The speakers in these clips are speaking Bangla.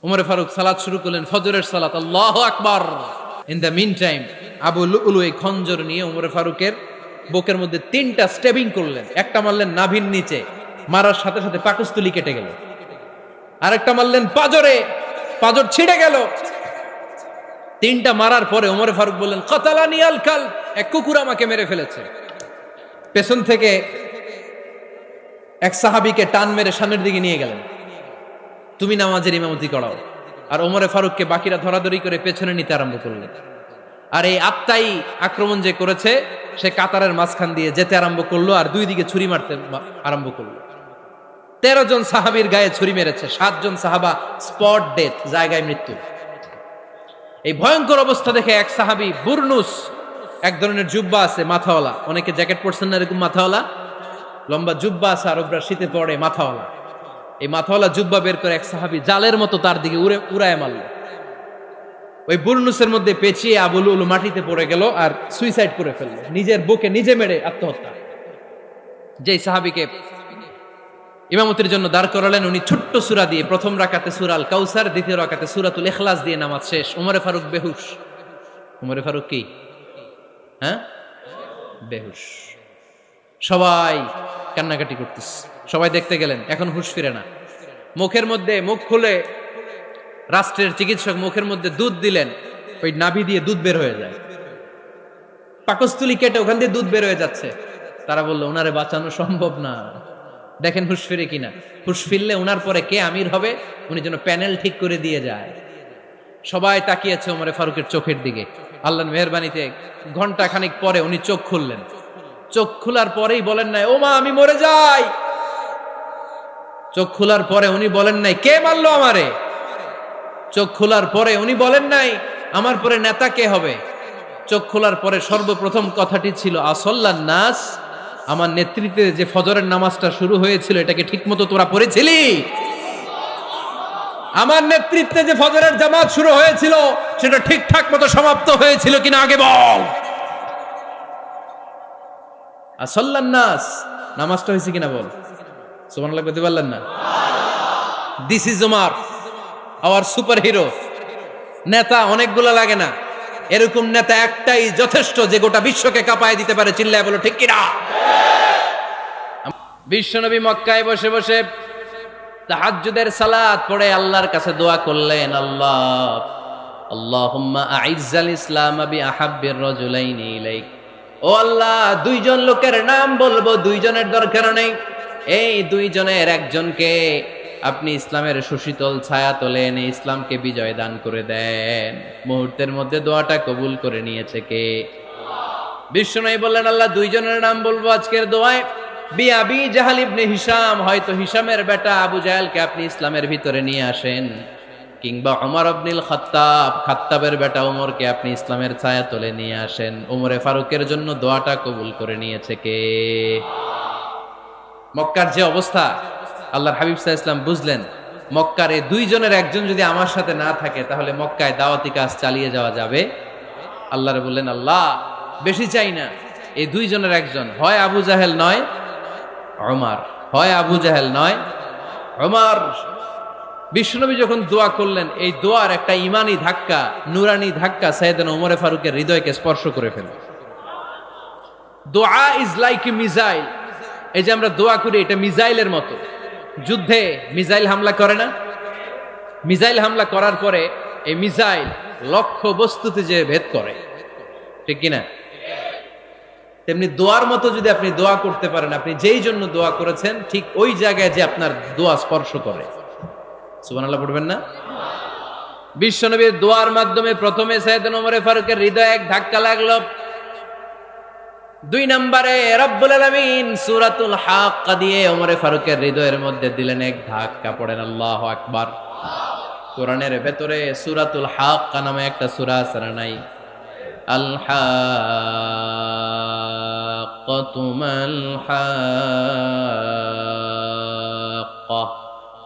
উমর ফারুক সালাত শুরু করলেন, ফজরের সালাত, আল্লাহু আকবার। In the mean time Abu Lulu এই খঞ্জর নিয়ে উমর ফারুকের বুকের মধ্যে 3টা স্টেবিং করলেন। একটা মারলেন নাভির নিচে, মারার সাথে সাথে পাকস্থলী কেটে গেল। আরেকটা মারলেন পাজরে, পাজর ছিঁড়ে গেল। 3টা মারার পরে উমর ফারুক বললেন, কাতালানি আল কাল, এক কুকুর আমাকে মেরে ফেলেছে। পেছন থেকে এক সাহাবীকে টান মেরে সামনের দিকে নিয়ে গেলেন, তুমি নামাজের ইমামতি করাও। আর ওমরে ফারুককে বাকিরা ধরাধরি করে পেছনে নিতে আরম্ভ করলেন। আর এই আত্মাই আক্রমণ যে করেছে, সে কাতারের মাঝখান দিয়ে যেতে আরম্ভ করলো আর 2 দিকে ছুরি মারতে আরম্ভ করলো। 13 জন সাহাবীর গায়ে ছুরি মেরেছে, 7 জন সাহাবা স্পট ডেথ, জায়গায় মৃত্যু। এই ভয়ঙ্কর অবস্থা দেখে এক সাহাবী বুরনুস, এক ধরনের জুব্বা আছে মাথাওয়ালা, অনেকে জ্যাকেট পরছেন না এরকম মাথাওয়ালা, লম্বা জুব্বা আছে আর ওপরে শীতে পড়ে মাথাওয়ালা, এই মাথাওয়ালা জুব্বা বের করে এক সাহাবী জালের মতো তার দিকে উড়ায় মারল। ওই বুরনুসের মধ্যে পেঁচিয়ে আবু লুলু মাটিতে পড়ে গেল আর সুইসাইড করে ফেলল, নিজের বুকে নিজে মেরে আত্মহত্যা। যেই সাহাবীকে ইমামতির জন্য দাঁড় করালেন, উনি ছোট্ট সূরা দিয়ে প্রথম রাকাতে সূরা আল কাউসার, দ্বিতীয় রাকাতে সূরাতুল ইখলাস দিয়ে নামাজ শেষ। উমরে ফারুক বেহুশ। উমরে ফারুক কি বেহুশ। সবাই কান্নাকাটি করতেছে, সবাই দেখতে গেলেন, এখন হুঁশ ফিরে না। মুখের মধ্যে, মুখ খুলে রাষ্ট্রের চিকিৎসক মুখের মধ্যে দুধ দিলেন, ওই নাভি দিয়ে দুধ বের হয়ে যায়, পাকস্থলী কেটে ওখান দিয়ে দুধ বের হয়ে যাচ্ছে। তারা বললো ওনারে বাঁচানো সম্ভব না, দেখেন হুঁশ ফিরে কিনা। হুঁশ ফিরলে ওনার পরে কে আমির হবে, উনি যেন প্যানেল ঠিক করে দিয়ে যায়। সবাই তাকিয়েছে ওমরে ফারুকের চোখের দিকে। আল্লাহর মেহেরবানিতে ঘন্টা খানিক পরে উনি চোখ খুললেন। চোখ খোলার পরেই বলেন নাই, ও মা আমি মরে যাই। চোখ খোলার পরে উনি বলেন নাই, কে মারলো আমারে। চোখ খোলার পরে উনি বলেন নাই, আমার পরে নেতা কে হবে। চোখ খোলার পরে সর্বপ্রথম কথাটি ছিল, আসল্লান নাস, আমার নেতৃত্বে যে ফজরের নামাজটা শুরু হয়েছিল এটাকে ঠিকমতো তোরা পড়েছিলি? আমার নেতৃত্বে যে ফজরের জামাত শুরু হয়েছিল সেটা ঠিকঠাক মতো সমাপ্ত হয়েছিল কিনা আগে বল। আসল্লান নাস, নামাজটা হয়েছে কিনা বল। সুবহানাল্লাহ বলতে পারলেন না? This is Umar, hour super hero. নেতা অনেকগুলো লাগে না, এরকম নেতা একটাই যথেষ্ট যে গোটা বিশ্বকে কাঁপায় দিতে পারে। চিল্লায় বলো ঠিক কিনা। বিশ্বনবী মক্কায় বসে বসে তাহাজ্জুদের সালাত পড়ে আল্লাহর কাছে দোয়া করলেন, আল্লাহুম্মা আইজ্জাল ইসলাম বিআহাব্বির রাজুলাইনি ইলাইক। ও আল্লাহ, 2 জন লোকের নাম বলবো, 2 জনের দরকার নেই, এই 2 জনের একজনকে আপনি ইসলামের সুশীতল ছায়া তলে এনে ইসলামকে বিজয় দান করে দেন। মুহূর্তের মধ্যে দোয়াটা কবুল করে নিয়েছে কে? বিশ্বনবী বললেন, আল্লাহ 2 জনের নাম বলবো আজকের দোয়ায়। আবি জাহাল ইবনে হিশাম, হয়তো হিশামের বেটা আবু জাহেলকে আপনি ইসলামের ভিতরে নিয়ে আসেন, কিংবা ওমর ইবনুল খাত্তাব, খাত্তাবের বেটা ওমরকে আপনি ইসলামের ছায়া তলে নিয়ে আসেন। ওমরে ফারুকের জন্য দোয়াটা কবুল করে নিয়েছে কে? মক্কার যে অবস্থা, আল্লাহর হাবিব সাল্লাল্লাহু আলাইহি ওয়াসাল্লাম বুঝলেন মক্কার এই 2 জনের একজন যদি আমার সাথে না থাকে তাহলে মক্কায় দাওয়াতি কাজ চালিয়ে যাওয়া যাবে। আল্লাহরে বললেন, আল্লাহ বেশি চাই না, এই 2 জনের একজন, হয় আবু জাহেল নয় ওমর, হয় আবু জাহেল নয় ওমর। বিশ্বনবী যখন দোয়া করলেন, এই দোয়ার একটা ইমানি ধাক্কা, নুরানি ধাক্কা সাইয়েদনা ওমরে ফারুকের হৃদয়কে স্পর্শ করে ফেলল। দোয়া ইজ লাইক এ মিসাইল। এই যে আমরা দোয়া করি, এটা মিসাইলের মতো। যুদ্ধে মিসাইল হামলা করে না? মিসাইল হামলা করার পরে এই মিসাইল লক্ষ্য বস্তুতে যে ভেদ করে, ঠিক কিনা? তেমনি দোয়ার মতো যদি আপনি দোয়া করতে পারেন, আপনি যেই জন্য দোয়া করেছেন ঠিক ওই জায়গায় যে আপনার দোয়া স্পর্শ করে। সুবহানাল্লাহ পড়বেন না? বিশ্বনবীর দোয়ার মাধ্যমে প্রথমে সাইয়েদনা ওমর ফারুকের হৃদয়ে এক ধাক্কা লাগলো। 2 নম্বরে রব্বুল আলামিন সূরাতুল হাক্কা দিয়ে ওমর ফারুকের হৃদয়ের মধ্যে দিলেন এক ধাক্কা। পড়েন আল্লাহু আকবার। কোরআনের ভেতরে সূরাতুল হাক্কা নামে একটা সূরা আছে না নাই? আল হাক্কাতু মাল হাক্কা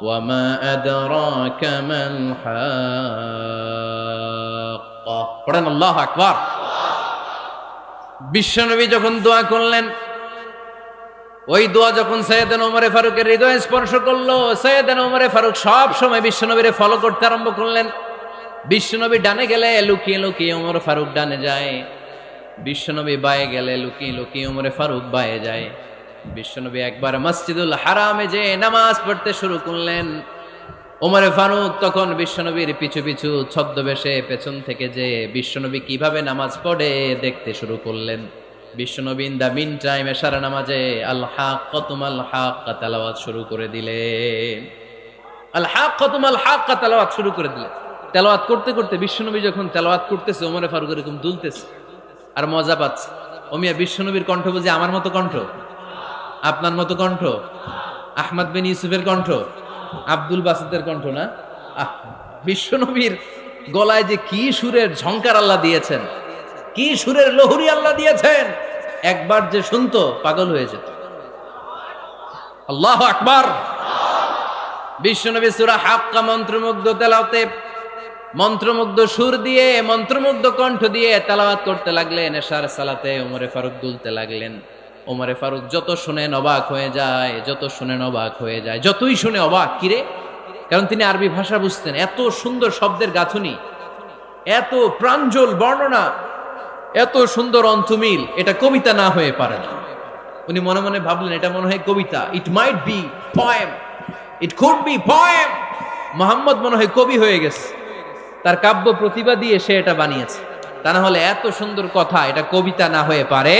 ওয়া মা আদরাকা মাল হাক্কা। পড়েন আল্লাহু আকবার। বিশ্বনবী যখন দোয়া করলেন, ওই দোয়া যখন সৈয়দনা ওমরে ফারুকের হৃদয়ে স্পর্শ করলো, সৈয়দনা ওমরে ফারুক সব সময় বিশ্বনবীরে ফলো করতে আরম্ভ করলেন। বিশ্বনবী ডানে গেলে লুকিয়ে লুকিয়ে ওমর ফারুক ডানে যায়, বিশ্বনবী বায়ে গেলে লুকিয়ে লুকিয়ে ওমরে ফারুক বায়ে যায়। বিশ্বনবী একবার মসজিদুল হারামে যে নামাজ পড়তে শুরু করলেন, ওমরে ফারুক তখন বিশ্বনবীর পিছু পিছু ছদ্মবেশে পেছন থেকে যে বিশ্বনবী কিভাবে নামাজ পড়ে দেখতে শুরু করলেন। বিশ্বনবী ইন দা মিন টাইম এশার নামাজে আল হাক্কাতুমাল হাক্কা তেলাওয়াত শুরু করে দিলেন। আল হাক্কাতুমাল হাক্কা তেলাওয়াত শুরু করে দিলেন। তেলাওয়াত করতে করতে বিশ্বনবী যখন তেলাওয়াত করতেছে, ওমরে ফারুক এরকম দুলতেছে আর মজা পাচ্ছে। ওমিয়া বিশ্বনবীর কণ্ঠ বুঝি আমার মতো কণ্ঠ, আপনার মতো কণ্ঠ, আহমদ বিন ইউসুফের কণ্ঠ, আব্দুল বাসিতের কণ্ঠ না। বিশ্বনবীর গলায় যে কি সুরের ঝংকার আল্লাহ দিয়েছেন, কি সুরের লহরি আল্লাহ দিয়েছেন, একবার যে শুনতো পাগল হয়ে যেত। আল্লাহু আকবার। বিশ্বনবী সূরা হাক্কা মন্ত্রমুগ্ধ তেলাওয়াতে, মন্ত্রমুগ্ধ সুর দিয়ে, মন্ত্রমুগ্ধ কণ্ঠ দিয়ে তেলাওয়াত করতে লাগলেন। এশার সালাতে ওমরে ফারুক দুলতে লাগলেন। ওমরে ফারুক যত শুনেন অবাক হয়ে যায়, যত শুনেন অবাক হয়ে যায়, যতই শুনে অবাক। কিরে? কারণ তিনি আরবি ভাষা বুঝতেন। এত সুন্দর শব্দের গাঁথুনি, এত প্রাঞ্জল বর্ণনা, এত সুন্দর অন্তমিল, এটা কবিতা না হয়ে পারে না। উনি মনে মনে ভাবলেন এটা মনে হয় কবিতা। It might be poem, it could be poem. Muhammad মনে হয় কবি হয়ে গেছে, তার কাব্য প্রতিভা দিয়ে সে এটা বানিয়েছে। তা না হলে এত সুন্দর কথা, এটা কবিতা না হয়ে পারে।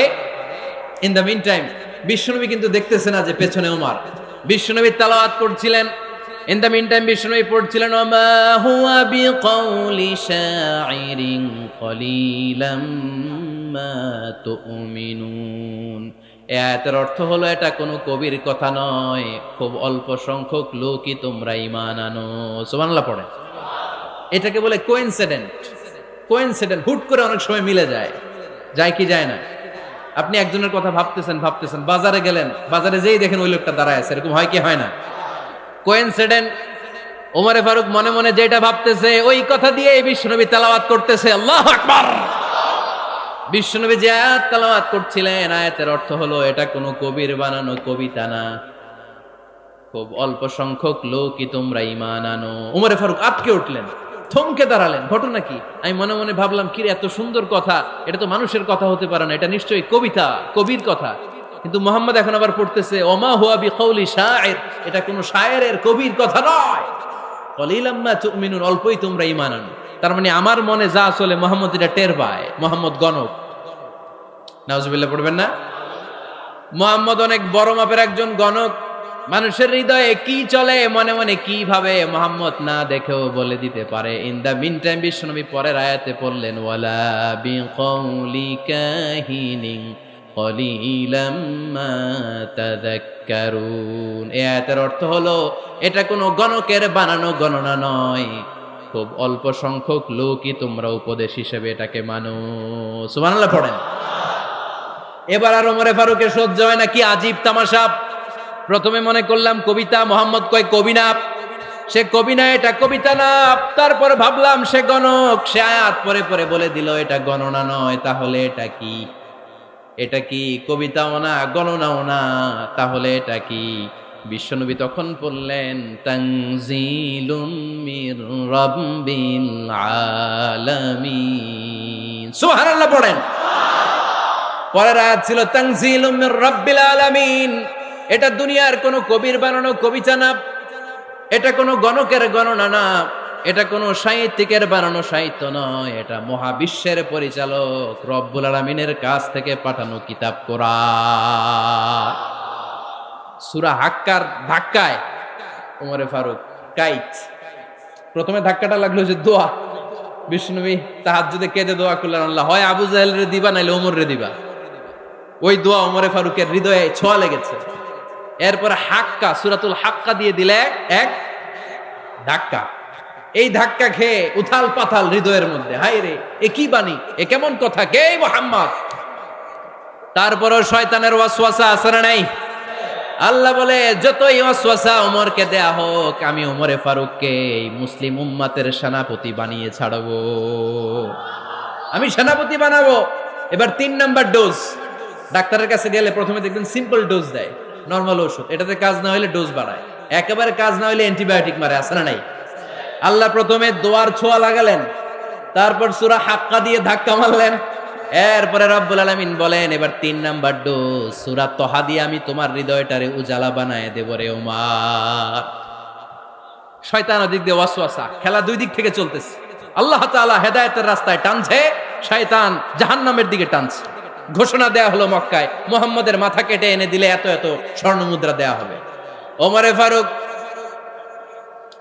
ইন দ্য মিন টাইম বিশ্বনবী কিন্তু দেখতেছে না যে পেছনে ওমর। বিশ্বনবী তেলাওয়াত করছিলেন। ইন দ্য মিন টাইম বিশ্বনবী পড়ছিলেন ওমা হুয়া বিকাউলি শাইরিন কলিলাম মা তুমিনুন। এই আয়াতের অর্থ হলো এটা কোনো কবির কথা নয়, খুব অল্প সংখ্যক লোকই তোমরা ঈমান আনো। সুবহানাল্লাহ পড়ে। এটাকে বলে কোইন্সিডেন্ট। কোইন্সিডেন্ট হুট করে অনেক সময় মিলে যায়, যায় কি যায় না। আপনি একজনের কথা ভাবতেছেন ভাবতেছেন, বাজারে গেলেন, বাজারে যেই দেখেন ওই লোকটা দাঁড়ায় আছে, এরকম হয় কি হয় না? কোইন্সিডেন্ট। ওমরে ফারুক মনে মনে যেটা ভাবতেছে ওই কথা দিয়ে বিশ্বনবী তেলাওয়াত করতেছে। আল্লাহু আকবার। বিশ্বনবী যে আয়াত তেলাওয়াত করছিলেন, আয়াতের অর্থ হলো এটা কোনো কবির বানানো কবিতা না, খুব অল্প সংখ্যক লোকই তোমরা ঈমান আনো। ওমরে ফারুক আটকে উঠলেন, থমকে দাঁড়ালেন। ঘটনা কি? আমি মনে মনে ভাবলাম, কি রে এত সুন্দর কথা, এটা তো মানুষের কথা হতে পারে না, এটা নিশ্চয়ই কবিতা, কবির কথা। কিন্তু মুহাম্মদ এখন আবার পড়তেছে ওমা হুয়া বিকাউলি শাইর, এটা কোনো শায়েরের, কবির কথা নয়। কলিলাম মা তুমিনুন, অল্পই তোমরা ঈমান আনো। তার মানে আমার মনে যা চলে মুহাম্মদ এটা টের পায়। মুহাম্মদ গণক। নাউজুবিল্লাহ পড়বেন না? মুহাম্মদ অনেক বড় মাপের একজন গণক। মানুষের হৃদয়ে কি চলে, মনে মনে কি ভাবে, মুহাম্মদ না দেখেও বলে দিতে পারে। ইন দা মিন টাইম বিশ্বনবী পরের আয়াতে পড়লেন ওয়ালা বিকাউলি কাহিনিন কলিলাম মা তাযাক্কারুন। এই আয়াতের অর্থ হলো এটা কোনো গণকের বানানো গণনা নয়, খুব অল্প সংখ্যক লোকই তোমরা উপদেশ হিসেবে এটাকে মানো। সুবহানাল্লাহ পড়েন। এবার আর ওমরে ফারুকের সহ্য হয় না, কি আজীব তামাশা। প্রথমে মনে করলাম কবিতা, মোহাম্মদ কয় কবি না, সে কবি না, এটা কবিতা না। তারপর ভাবলাম সে গণক, সে আয়াত পরে পরে বলে দিল এটা গণনা নয়, তাহলে এটা কি? এটা কি কবিতাও না, গণনাও না, তাহলে এটা কি? বিশ্বনবী তখন বললেন তানজিলুম মির রাব্বিল আলামিন। সুবহানাল্লাহ পড়েন। পরের আয়াত ছিল তানজিলুম মির রাব্বিল আলামিন। এটা দুনিয়ার কোনো কবির বানানো কবিতা না, এটা কোনো গণকের গণনা না, এটা কোনো সাহিত্যিকের বানানো সাহিত্য নয়, এটা মহাবিশ্বের পরিচালক রব্বুল আলামিনের কাছ থেকে পাঠানো কিতাব কোরআন। সূরা হাক্কার ধাক্কায় ওমরে ফারুক কাইত। প্রথমে ধাক্কাটা লাগলো যে দোয়া। বিশ্বনবী তাহাজ্জুদে কেঁদে দোয়া করলেন, আল্লাহ হয় আবু জাহেলরে দিবা নাইলে ওমররে দিবা। ওই দোয়া ওমরে ফারুকের হৃদয়ে ছোঁয়া লেগেছে। এরপরে হাক্কা, সূরাতুল হাক্কা দিয়ে দিলে এক ধাক্কা। এই ধাক্কা খেয়ে উথাল পাথাল হৃদয়ের মধ্যে, হায় রে এ কি বাণী, এ কেমন কথা, কে মুহাম্মদ? তারপরও শয়তানের ওয়াসওয়াসা আছে না নাই? আল্লাহ বলে যতই ওয়াসওয়াসা ওমরকে দেয়া হোক, আমি ওমরে ফারুককে এই মুসলিম উম্মাতের সেনাপতি বানিয়ে ছাড়বো, আমি সেনাপতি বানাবো। এবার 3 নাম্বার ডোজ। ডাক্তারের কাছে গেলে প্রথমে দেখবেন সিম্পল ডোজ দেয়, নরমাল ওষুধ, এটাতে কাজ না হইলে ডোজ বাড়ায়, একেবারে কাজ না হইলে অ্যান্টিবায়োটিক মারে, আছে না নাই? আল্লাহ প্রথমে দোয়ার ছোঁয়া লাগালেন, তারপর সূরা হাক্কা দিয়ে ধাক্কা মারলেন, এরপরে রব্বুল আলামিন বলেন এবার ৩ নাম্বার ডোজ সূরা তহা দিয়ে আমি তোমার হৃদয়টারে উজালা বানায় দেব রে ওমর। শয়তান ওদিক দিয়ে ওয়াসওয়াসা, খেলা দুই দিক থেকে চলতেছে। আল্লাহ তাআলা হেদায়েতের রাস্তায় টানছে, শয়তান জাহান্নামের দিকে টানছে। ঘোষণা দেয়া হলো মক্কায়, মুহাম্মদের মাথা কেটে এনে দিলে এত এত স্বর্ণ মুদ্রা দেয়া হবে। ওমরে ফারুক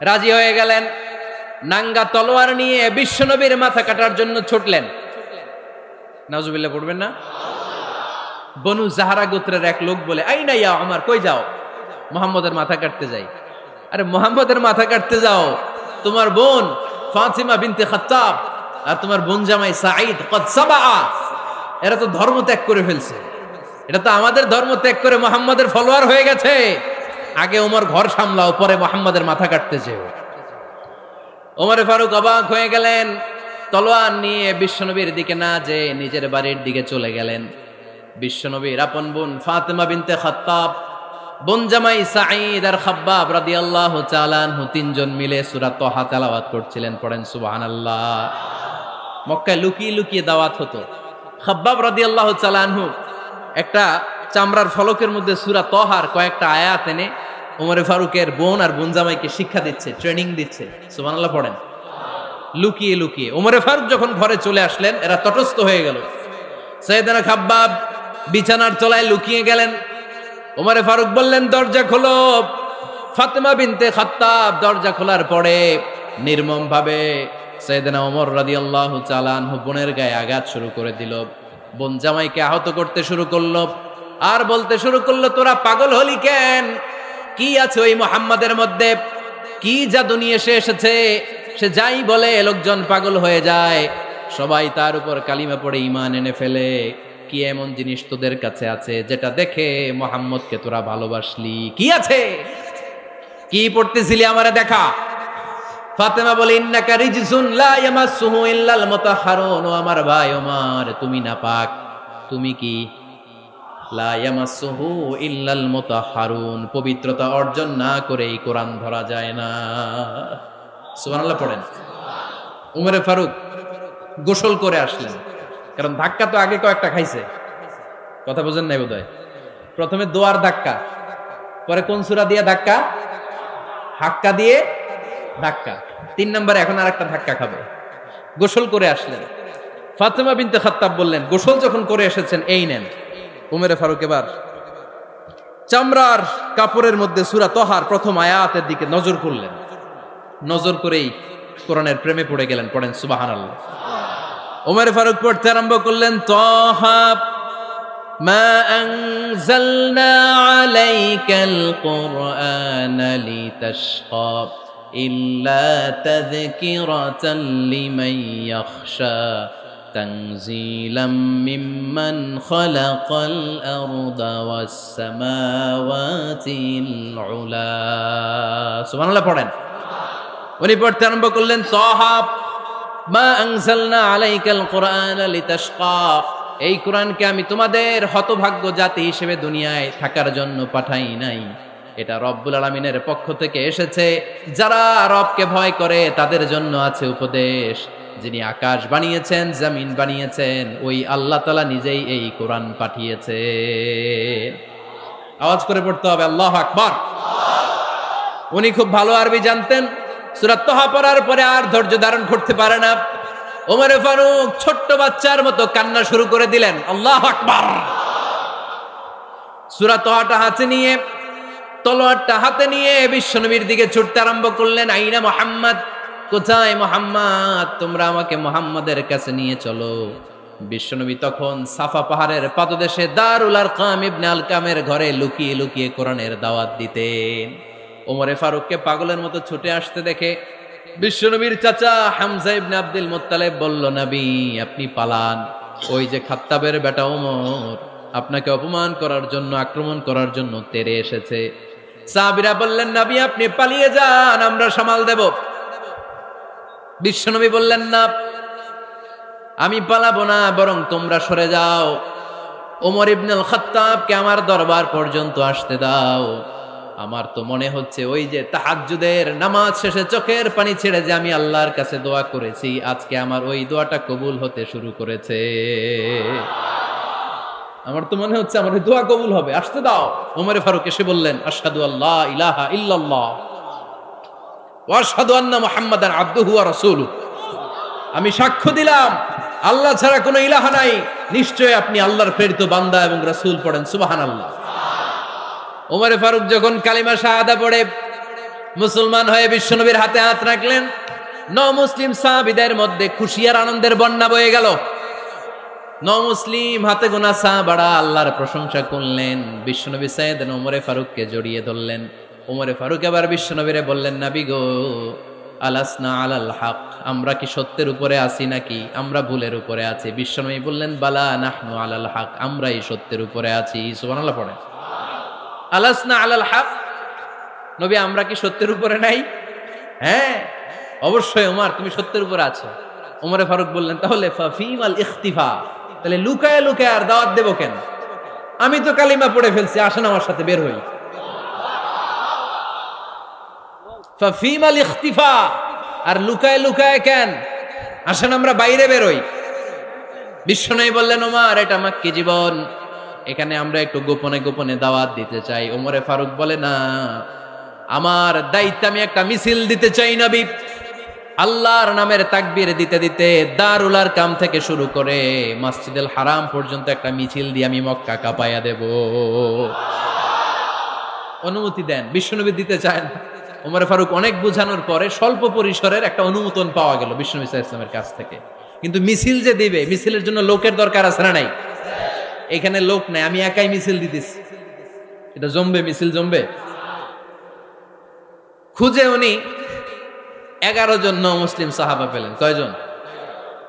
রাজি হয়ে গেলেন, নাঙ্গা তলোয়ার নিয়ে বিশ্বনবীর মাথা কাটার জন্য ছুটলেন। নাউজুবিল্লাহ পড়বেন না? বনু জাহরা গোত্রের এক লোক বলে, আইনা ইয়া ওমর, কই যাও? মুহাম্মদের মাথা কাটতে যাই। আরে মুহাম্মদের মাথা কাটতে যাও? তোমার বোন ফাতিমা বিনতে খাত্তাব আর তোমার বোন জামাই সাঈদ কদ সাবা, এরা তো ধর্ম ত্যাগ করে ফেলছে, এটা তো আমাদের ধর্ম ত্যাগ করে মুহাম্মদের ফলোয়ার হয়ে গেছে। আগে ওমর ঘর সামলাও, পরে মুহাম্মদের মাথা কাটতে যেও। ওমরে ফারুক অবাক হয়ে গেলেন, তলোয়ার নিয়ে বিশ্বনবীর দিকে না যে নিজের বাড়ির দিকে চলে গেলেন। বিশ্বনবীর আপন বোন ফাতিমা বিনতে খাত্তাব, বোন জামাই সাঈদ আর খাব্বাব রাদিয়াল্লাহু তাআলা আনহু তিনজন মিলে সূরা তহা তেলাওয়াত করছিলেন। পড়েন সুবহানাল্লাহ। মক্কায় লুকিয়ে লুকিয়ে দাওয়াত হতো। খাব্বাব রাদিয়াল্লাহু তাআলা আনহু একটা চামড়ার ফলকের মধ্যে সূরা তহার কয়েকটা আয়াত এনে ওমরে ফারুকের বোন আর বোন জামাইকে শিক্ষা দিচ্ছে, ট্রেনিং দিচ্ছে। সুবহানাল্লাহ পড়েন। লুকিয়ে লুকিয়ে ওমরে ফারুক যখন ঘরে চলে আসলেন, এরা তটস্থ হয়ে গেল। সাইয়েদনা খাব্বাব বিছানার তলায় লুকিয়ে গেলেন। ওমরে ফারুক বললেন, দরজা খোলো। ফাতেমা বিনতে খাত্তাব দরজা খোলার পরে নির্মম ভাবে সাইয়েদনা ওমর রাদিয়াল্লাহু তাআলা আনহু বোনের গায়ে আঘাত শুরু করে দিল। বোন জামাইকে আহত করতে শুরু করলো আর বলতে শুরু করলো, তোরা পাগল হলি কেন? কি আছে ওই মুহাম্মাদের মধ্যে? কি জাদু নিয়ে সে এসেছে? সে যাই বলে লোকজন পাগল হয়ে যায়, সবাই তার উপর কালিমা পড়ে ঈমান এনে ফেলে। কি এমন জিনিস তোদের কাছে আছে যেটা দেখে মুহাম্মদকে তোরা ভালোবাসলি? কি আছে? কি পড়তেছিলি আমারে দেখা। ফাতেমা বলে, ইন্নাকা রিজসুন লা ইয়ামাসসুহু ইল্লাল মুতাহহারুন। ও আমার ভাই ওমর, তুমি নাপাক। তুমি কি? লা ইয়ামাসসুহু ইল্লাল মুতাহহারুন, পবিত্রতা অর্জন না করে এই কোরআন ধরা যায় না। সুবহানাল্লাহ পড়েন। উমরে ফারুক গোসল করে আসলেন, কারণ ধাক্কা তো আগে কয়েকটা খাইছে। কথা বুঝেন নাই বোধহয়? প্রথমে দোয়ার ধাক্কা, পরে কোন সূরা দিয়ে ধাক্কা? হাক্কা দিয়ে ধাক্কা। ৩ নম্বরে এখন আরেকটা ধাক্কা খাবে। গোসল করে আসলেন। ফাতেমা বিনতে খাত্তাব বললেন, গোসল যখন করে এসেছেন, এই নেন। উমরে ফারুক এবার চামড়ার কাপড়ের মধ্যে সূরা তহার প্রথম আয়াতের দিকে নজর করলেন। নজর করেই কোরআনের প্রেমে পড়ে গেলেন। পড়েন সুবহানাল্লাহ। উমরে ফারুক পড়তে আরম্ভ করলেন, তহা মা আনজালনা আলাইকাল কুরআনা লিতাশকা ইল্লা তাযকিরাতাল লিমান ইয়াখশা তানজিলাম মিম্মান খালাকাল আরদা ওয়াস সামাওয়াতিল উলা। সুবহানাল্লাহ পড়েন। উনি পড়তে আরম্ভ করলেন, তহা মা আনজালনা আলাইকাল কুরআনা লিতাশকা, এই কোরআনকে আমি তোমাদের হতভাগ্য জাতি হিসেবে দুনিয়ায় থাকার জন্য পাঠাই নাই। এটা রব্বুল আলামিনের পক্ষ থেকে এসেছে। যারা রবকে ভয় করে তাদের জন্য আছে উপদেশ। যিনি আকাশ বানিয়েছেন, জমিন বানিয়েছেন, ওই আল্লাহ তাআলা নিজেই এই কোরআন পাঠিয়েছে। আওয়াজ করে পড়তে হবে, আল্লাহু আকবার। উনি খুব ভালো আরবি জানতেন। সূরা তহা পড়ার পরে আর ধৈর্য ধারণ করতে পারে না। ওমরে ফারুক ছোট্ট বাচ্চার মতো কান্না শুরু করে দিলেন। আল্লাহু আকবার। সূরা তহাটা হাতে নিয়ে, তলোয়ারটা হাতে নিয়ে বিশ্বনবীর দিকে ছুটতে আরম্ভ করলেন। আইনা মুহাম্মদ, কোথায় মুহাম্মদ? তোমরা আমাকে মুহাম্মদের কাছে নিয়ে চলো। বিশ্বনবী তখন সাফা পাহাড়ের পাদদেশে দারুল আরকাম ইবনে আলকামের ঘরে লুকিয়ে লুকিয়ে কোরআনের দাওয়াত দিতেন। ওমরে ফারুককে পাগলের মতো ছুটে আসতে দেখে বিশ্বনবীর চাচা হামজা ইবনে আব্দুল মুত্তালিব বলল, নবী আপনি পালান। ওই যে খাত্তাবের বেটা ওমর আপনাকে অপমান করার জন্য, আক্রমণ করার জন্য তেরে এসেছে। সাহাবীরা বললেন, নবী আপনি পালিয়ে যান, আমরা সামাল দেব। বিশ্বনবী বললেন, না আমি পালাবো না, বরং তোমরা সরে যাও। ওমর ইবনুল খাত্তাবকে আমার দরবার পর্যন্ত আসতে দাও। আমার তো মনে হচ্ছে ওই যে তাহাজ্জুদের নামাজ শেষে চোখের পানি ছেড়ে যে আমি আল্লাহর কাছে দোয়া করেছি, আজকে আমার ওই দোয়াটা কবুল হতে শুরু করেছে। আমার তো মনে হচ্ছে আমার ওই দোয়া কবুল হবে, আসতে দাও। ওমর ফারুক এসে বললেন, আশহাদু আল্লা ইলাহা ইল্লাল্লাহ ওয়া আশহাদু আন্না মুহাম্মাদান আবদুহু ওয়া রাসূলুহু। আমি সাক্ষ্য দিলাম আল্লাহ ছাড়া কোনো ইলাহা নাই, নিশ্চয় আপনি আল্লাহর প্রেরিত বান্দা এবং রাসূল। পড়েন সুবহানাল্লাহ। ওমর ফারুক যখন কালিমা শাহাদা পড়ে মুসলমান হয়ে বিশ্বনবীর হাতে হাত রাখলেন, মুসলিম সাহাবীদের মধ্যে খুশি আর আনন্দের বন্যা বয়ে গেল। মুসলিম হাতে গোনা সাহাবারা আল্লাহর প্রশংসা করলেন। বিশ্বনবী সাইয়েদনা ওমর ফারুককে জড়িয়ে ধরলেন। ওমর ফারুক এবার বিশ্বনবীরে বললেন, নবী গো, আলাসনা আলাল হক, আমরা কি সত্যের উপরে আছি নাকি আমরা ভুলের উপরে আছি? বিশ্বনবী বললেন, বালা নাহনু আলাল হক, আমরাই সত্যের উপরে আছি। সুবহানাল্লাহ পড়েন। আলাসনা আলাল হক, নবী আমরা কি সত্যের উপরে নাই? হ্যাঁ অবশ্যই ওমর, তুমি সত্যের উপরে আছো। ওমর ফারুক বললেন, তাহলে ফাফিমাল ইখতিফা, তাহলে লুকায় লুকায় আর দাওয়াত দেব কেন? আমি তো কালিমা পড়ে ফেলছি, আসেন আমার সাথে বের হই। ফাফিমাল ইখতিফা, আর লুকায় লুকায় কেন? আসেন আমরা বাইরে বের হই। বিশ্বনবী বললেন, ওমর এটা মাক্কি জীবন, এখানে আমরা একটু গোপনে গোপনে দাওয়াত দিতে চাই। ওমরে ফারুক বলে, না, আমার দায়িত্ব, আমি একটা মিছিল দিতে চাই নবী। আল্লাহর নামের তাকবীর দিতে দিতে দারুল আরকাম থেকে শুরু করে মসজিদুল হারাম পর্যন্ত একটা মিছিল দিয়ে আমি মক্কা কাঁপায়া দেব। অনুমতি দেন। বিশ্বনবী দিতে চান। ওমর ফারুক অনেক বোঝানোর পরে স্বল্প পরিসরের একটা অনুমোদন পাওয়া গেল বিশ্বনবী সাল্লাল্লাহু আলাইহি ওয়াসাল্লামের কাছ থেকে। কিন্তু মিছিল যে দিবে, মিছিলের জন্য লোকের দরকার আছে না নাই? এখানে লোক নাই, আমি একাই মিছিল দিতেছি। এটা জমবে, মিছিল জমবে। খুঁজে উনি 11 জন মুসলিম সাহাবা পেলেন। কয়জন?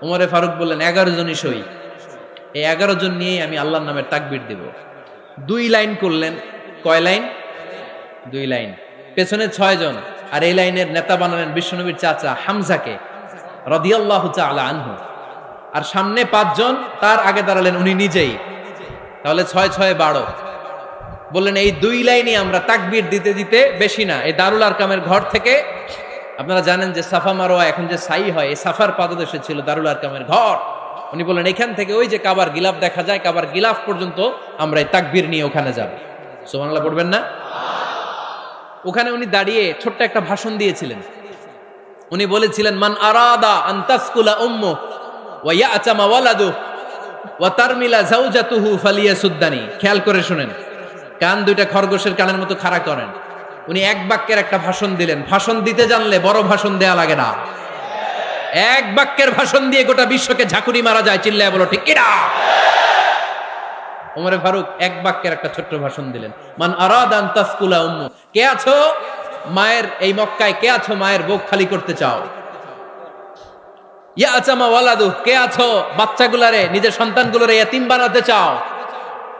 ওমরে ফারুক বললেন, 11 জনই সই। এই 11 জন নিয়েই আমি আল্লাহর নামের তাকবীর দিব। 2 লাইন করলেন। কয় লাইন? 2 লাইন। পেছনে 6 জন, আর এই লাইনের নেতা বানালেন বিশ্বনবীর চাচা হামজাকে রাদিয়াল্লাহু তাআলা আনহু। আর সামনে 5 জন, তার আগে দাঁড়ালেন উনি নিজেই। তাহলে 6 6 12। বললেন এই 2 লাইনই আমরা তাকবীর দিতে দিতে, বেশি না, এই দারুল আরকামের ঘর থেকে, আপনারা জানেন যে সাফা মারোয়া এখন যে সাই হয়, এই সাফার পাদদেশে ছিল দারুল আরকামের ঘর। উনি বললেন এখান থেকে ওই যে কাবার গিলাফ দেখা যায়, কাবার গিলাফ পর্যন্ত আমরা এই তাকবীর নিয়ে ওখানে যাব। সুবহানাল্লাহ পড়বেন না? ওখানে উনি দাঁড়িয়ে ছোট্ট একটা ভাষণ দিয়েছিলেন। উনি বলেছিলেন, মান আরাদা আন তাসকুলা উম্মু ওয়া ইয়াতামা ওয়ালাদু ওয়া তারমিলা যাওজাতুহু ফালিয়াসুদ্দানি। খেয়াল করে শুনেন, কান দুইটা খরগোশের কানের মতো খাড়া করেন। উনি এক বাক্যের একটা ভাষণ দিলেন। ভাষণ দিতে জানলে বড় ভাষণ দেয়া লাগে না। এক বাক্যের ভাষণ দিয়ে গোটা বিশ্বকে ঝাঁকুনি মারা যায়। চিল্লায় বলো ঠিক কিনা? ওমর ফারুক এক বাক্যের একটা ছোট্ট ভাষণ দিলেন। মান আরাদা আন তাসকুলা উম্মু, কে আছো মায়ের এই মক্কায়, কে আছো মায়ের বুক খালি করতে চাও? ইয়াতামা ওয়ালাদু, কে আছো বাচ্চাগুলারে, নিজের সন্তানগুলোরে ইয়াতিম বানাতে চাও?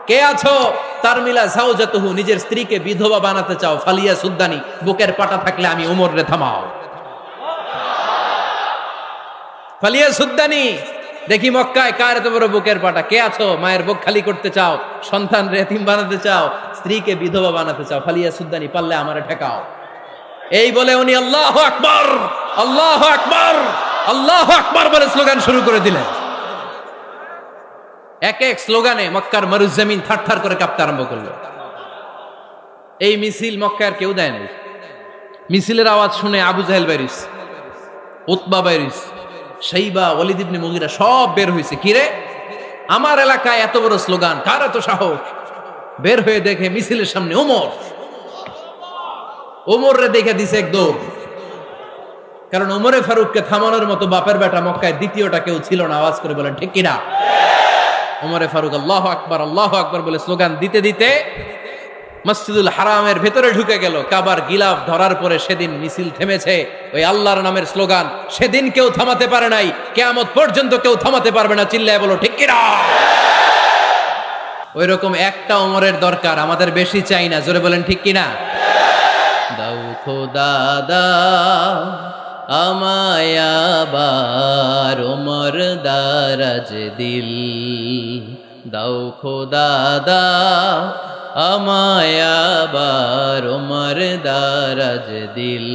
কে আছো তারমিলা যাওজাতুহু, নিজের স্ত্রীকে বিধবা বানাতে চাও? ফালিয়া সুদ্দানি, বুকের পাটা থাকলে আমি ওমর রে থামাও। ফালিয়া সুদ্দানি, দেখি মক্কায় কার এত বড় বুকের পাটা। কে আছো মায়ের বুক খালি করতে চাও, সন্তান রে এতিম বানাতে চাও, স্ত্রীকে বিধবা বানাতে চাও? ফালিয়া সুদ্দানি, পারলে আমারে ঠেকাও। এই বলে উনি আল্লাহু আকবার, আল্লাহু আকবার, আল্লাহু আকবার বলে স্লোগান শুরু করে দিলেন। এক এক স্লোগানে মক্কার মরুজমিন থারথার করে কাঁপতে আরম্ভ করলো। এই মিছিল মক্কার কেউ দেয় নাই। মিছিলের আওয়াজ শুনে আবু জাহেল বাইরিস, উতবা বাইরিস, শাইবা, ওয়ালিদ ইবনে মুগিরা সব বের হয়েছে। কিরে, আমার এলাকায় এত বড় স্লোগান, কার এত সাহস? বের হয়ে দেখে মিছিলের সামনে ওমর। ওমর রে দেখে দিছে এক দৌড়। কারণ ওমরে ফারুককে থামানোর মতো বাপের বেটা মক্কায় দ্বিতীয়টা কেউ ছিল না। আওয়াজ করে বলেন ঠিক কিনা? ওমরে ফারুক আল্লাহু আকবার, আল্লাহু আকবার বলে স্লোগান দিতে দিতে মসজিদুল হারামের ভেতরে ঢুকে গেল। কাবার গিলাফ ধরার পরে সেদিন মিছিল থেমেছে। ওই আল্লাহর নামের স্লোগান সেদিন কেউ থামাতে পারে নাই, কিয়ামত পর্যন্ত কেউ থামাতে পারবে না। চিল্লায় বলো ঠিক কিনা? ওই রকম একটা ওমরের দরকার, আমাদের বেশি চাই না। জোরে বলেন ঠিক কিনা? দাও খোদা দাও আমায় আবার ওমর দারাজ দিল, দাও খোদা দাও আমায় আবার ওমর দারাজ দিল,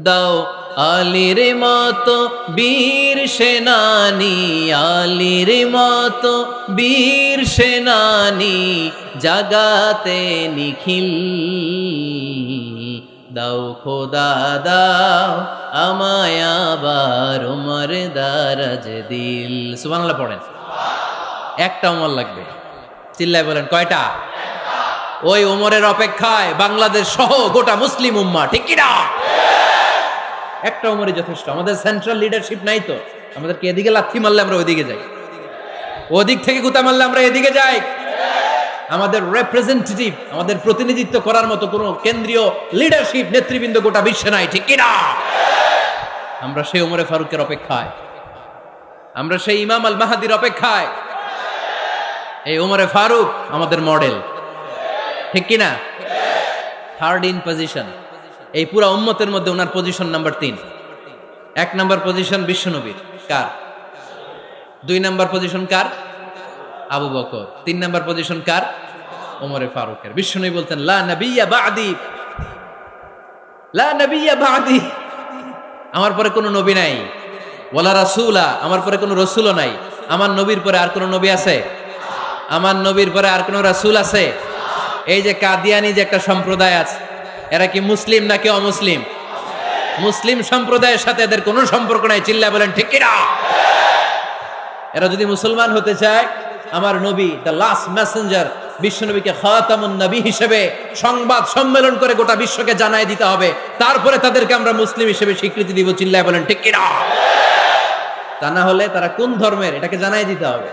দাও আলীর মতো বীর সেনানী, আলীর মতো বীর সেনানী জাগাতে নিখিল, দাও খোদা দাও আমায় আবার ওমর দারাজ দিল। সুবহানাল্লাহ পড়েন। একটা ওমর লাগবে, চিল্লায় বলেন কয়টা? ওই ওমরের অপেক্ষায় বাংলাদেশ সহ গোটা মুসলিম উম্মাহ, ঠিক কি না? একটা ওমরই যথেষ্ট। আমাদের সেন্ট্রাল লিডারশিপ নাই তো, আমাদেরকে এদিকে লাথি মারলে আমরা ওইদিকে যাই, ওদিক থেকে গুতা মারলে আমরা এদিকে যাই। আমাদের রিপ্রেজেন্টেটিভ, আমাদের প্রতিনিধিত্ব করার মতো কোনো কেন্দ্রীয় লিডারশিপ নেতৃবৃন্দ গোটা বিশ্বে নাই, ঠিক কি না? আমরা সেই ওমরে ফারুকের অপেক্ষায়, আমরা সেই ইমাম আল মাহাদির অপেক্ষায়। এই ওমরে ফারুক আমাদের মডেল, ঠিক কি না? থার্ড ইন পজিশন এই পুরা উম্মতের মধ্যে ওনার পজিশন নাম্বার 3। 1 নাম্বার পজিশন বিশ্বনবীর, কার? 2 নাম্বার পজিশন কার? আবু বকর। 3 নাম্বার পজিশন কার? ওমরে ফারুকের। বিশ্বনবী বলতেন লা নবিয়্যা বা'দি, লা নবিয়্যা বা'দি, আমার পরে কোনো নবী নাই। ওয়ালা রাসূলা, আমার পরে কোনো রাসূলও নাই। আমার নবীর পরে আর কোনো নবী আছে? আমার নবীর পরে আর কোনো রাসূল আছে? এই যে কাদিয়ানি যে একটা সম্প্রদায় আছে, এরা কি মুসলিম নাকি অমুসলিম? মুসলিম সম্প্রদায়ের সাথে এদের কোনো সম্পর্ক নাই, চিল্লায় বলেন ঠিক কি না? এরা যদি মুসলমান হতে চায়, আমার নবী দ্য লাস্ট মেসেঞ্জার বিশ্বনবীকে খাতামুন নবী হিসেবে সংবাদ সম্মেলন করে গোটা বিশ্বকে জানায় দিতে হবে, তারপরে তাদেরকে আমরা মুসলিম হিসেবে স্বীকৃতি দিব, চিল্লায় বলেন ঠিক কি না? তা না হলে তারা কোন ধর্মের এটাকে জানায় দিতে হবে।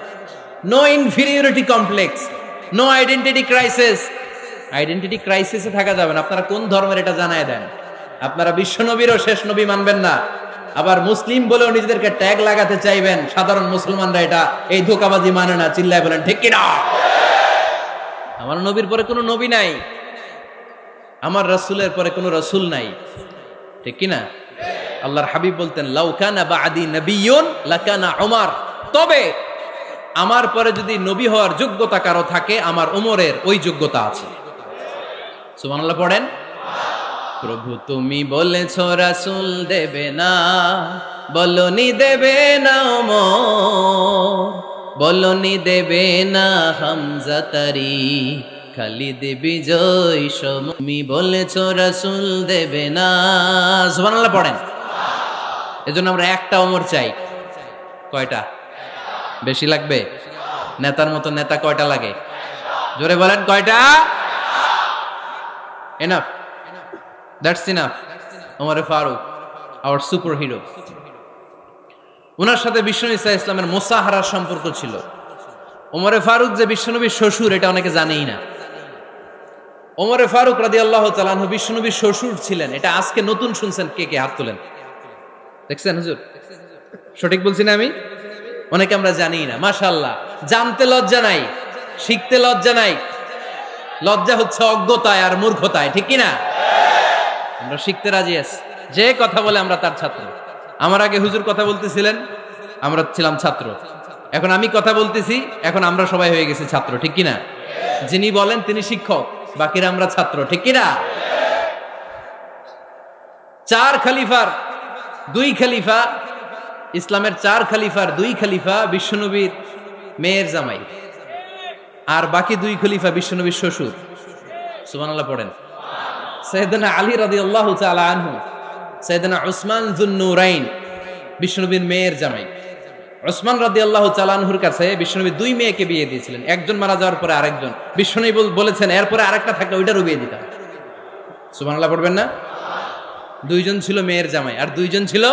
No inferiority complex, no identity crisis. Identity ক্রাইসিসে থাকা যাবে না। আপনারা কোন ধর্মের এটা জানায় দেন। আপনারা বিশ্বনবীরও শেষ নবী মানবেন না, আবার মুসলিম বলেও নিজেদেরকে ট্যাগ লাগাতে চাইবেন। সাধারণ মুসলমানরা এটা এই ধোঁকাবাজি মানে না, চিল্লায় বলেন ঠিক কি না? আমার নবীর পরে কোনো নবী নাই, আমার রাসূলের পরে কোনো রাসূল নাই, ঠিক কি না? আল্লাহর হাবিব বলতেন লাউ কানা বা'দি নাবিয়্যুন লাকানা উমর, তবে আমার পরে যদি নবী হওয়ার যোগ্যতা কারো থাকে, আমার ওমরের ওই যোগ্যতা আছে। সুবহানাল্লাহ পড়েন। প্রভু তুমি বলেছ রাসূল দেবে না, বলনি দেবে না ওমর, বলনি দেবে না হামজা তারি, খালিদ বিজয় সম, তুমি বলেছ রাসূল দেবে না। সুবহানাল্লাহ পড়েন। এজন্য আমরা একটা ওমর চাই। কয়টা? বেশি লাগবে? নেতার মতো নেতা কয়টা লাগে? জোরে বলেন কয়টা? Enough, that's enough. ওমরে ফারুক আওয়ার সুপার হিরো। ওনার সাথে বিশ্বনবী সাল্লাল্লাহু আলাইহি ওয়াসাল্লামের মুসাহারার সম্পর্ক ছিল। ওমরে ফারুক যে বিশ্বনবীর শ্বশুর, এটা অনেকে জানেই না। ওমরে ফারুক রাদিয়াল্লাহু তাআলা আনহু বিশ্বনবীর শ্বশুর ছিলেন। এটা আজকে নতুন শুনছেন, কে কে হাত তোলেন? দেখছেন হুজুর? সঠিক বলছি না আমি? অনেকে আমরা জানি না। মাশাআল্লাহ, জানতে লজ্জা নাই, শিখতে লজ্জা নাই। লজ্জা হচ্ছে অজ্ঞতায় আর মূর্খতায়, ঠিক কি না? আমরা শিখতে রাজি আছি। যে কথা বলে আমরা তার ছাত্র। আমার আগে হুজুর কথা বলতেছিলেন, আমরা ছিলাম ছাত্র। এখন আমি কথা বলতেছি, এখন আমরা সবাই হয়ে গেছি ছাত্র, ঠিক কি না? যিনি বলেন তিনি শিক্ষক, বাকিরা আমরা ছাত্র, ঠিক কি না? 4 খলিফার 2 খলিফা, ইসলামের 4 খলিফার 2 খলিফা বিশ্বনবীর মেয়ের জামাই, আর বাকি 2 খলিফা বিশ্বনবীর শ্বশুর। সুবহানাল্লাহ পড়েন। সাইয়েদনা আলী রাদিয়াল্লাহু তাআলা আনহু, সাইয়েদনা উসমান যুন-নূরাইন বিশ্বনবীর মেয়ের জামাই। উসমান রাদিয়াল্লাহু তাআলা আনহুর কাছে বিশ্বনবী 2 মেয়েকে বিয়ে দিয়েছিলেন। একজন মারা যাওয়ার পরে আরেকজন। বিশ্বনবী বলেছেন এরপরে আরেকটা থাকলে ওইটারও বিয়ে দিতাম। সুবহানাল্লাহ পড়বেন না? 2 জন ছিল মেয়ের জামাই আর 2 জন ছিল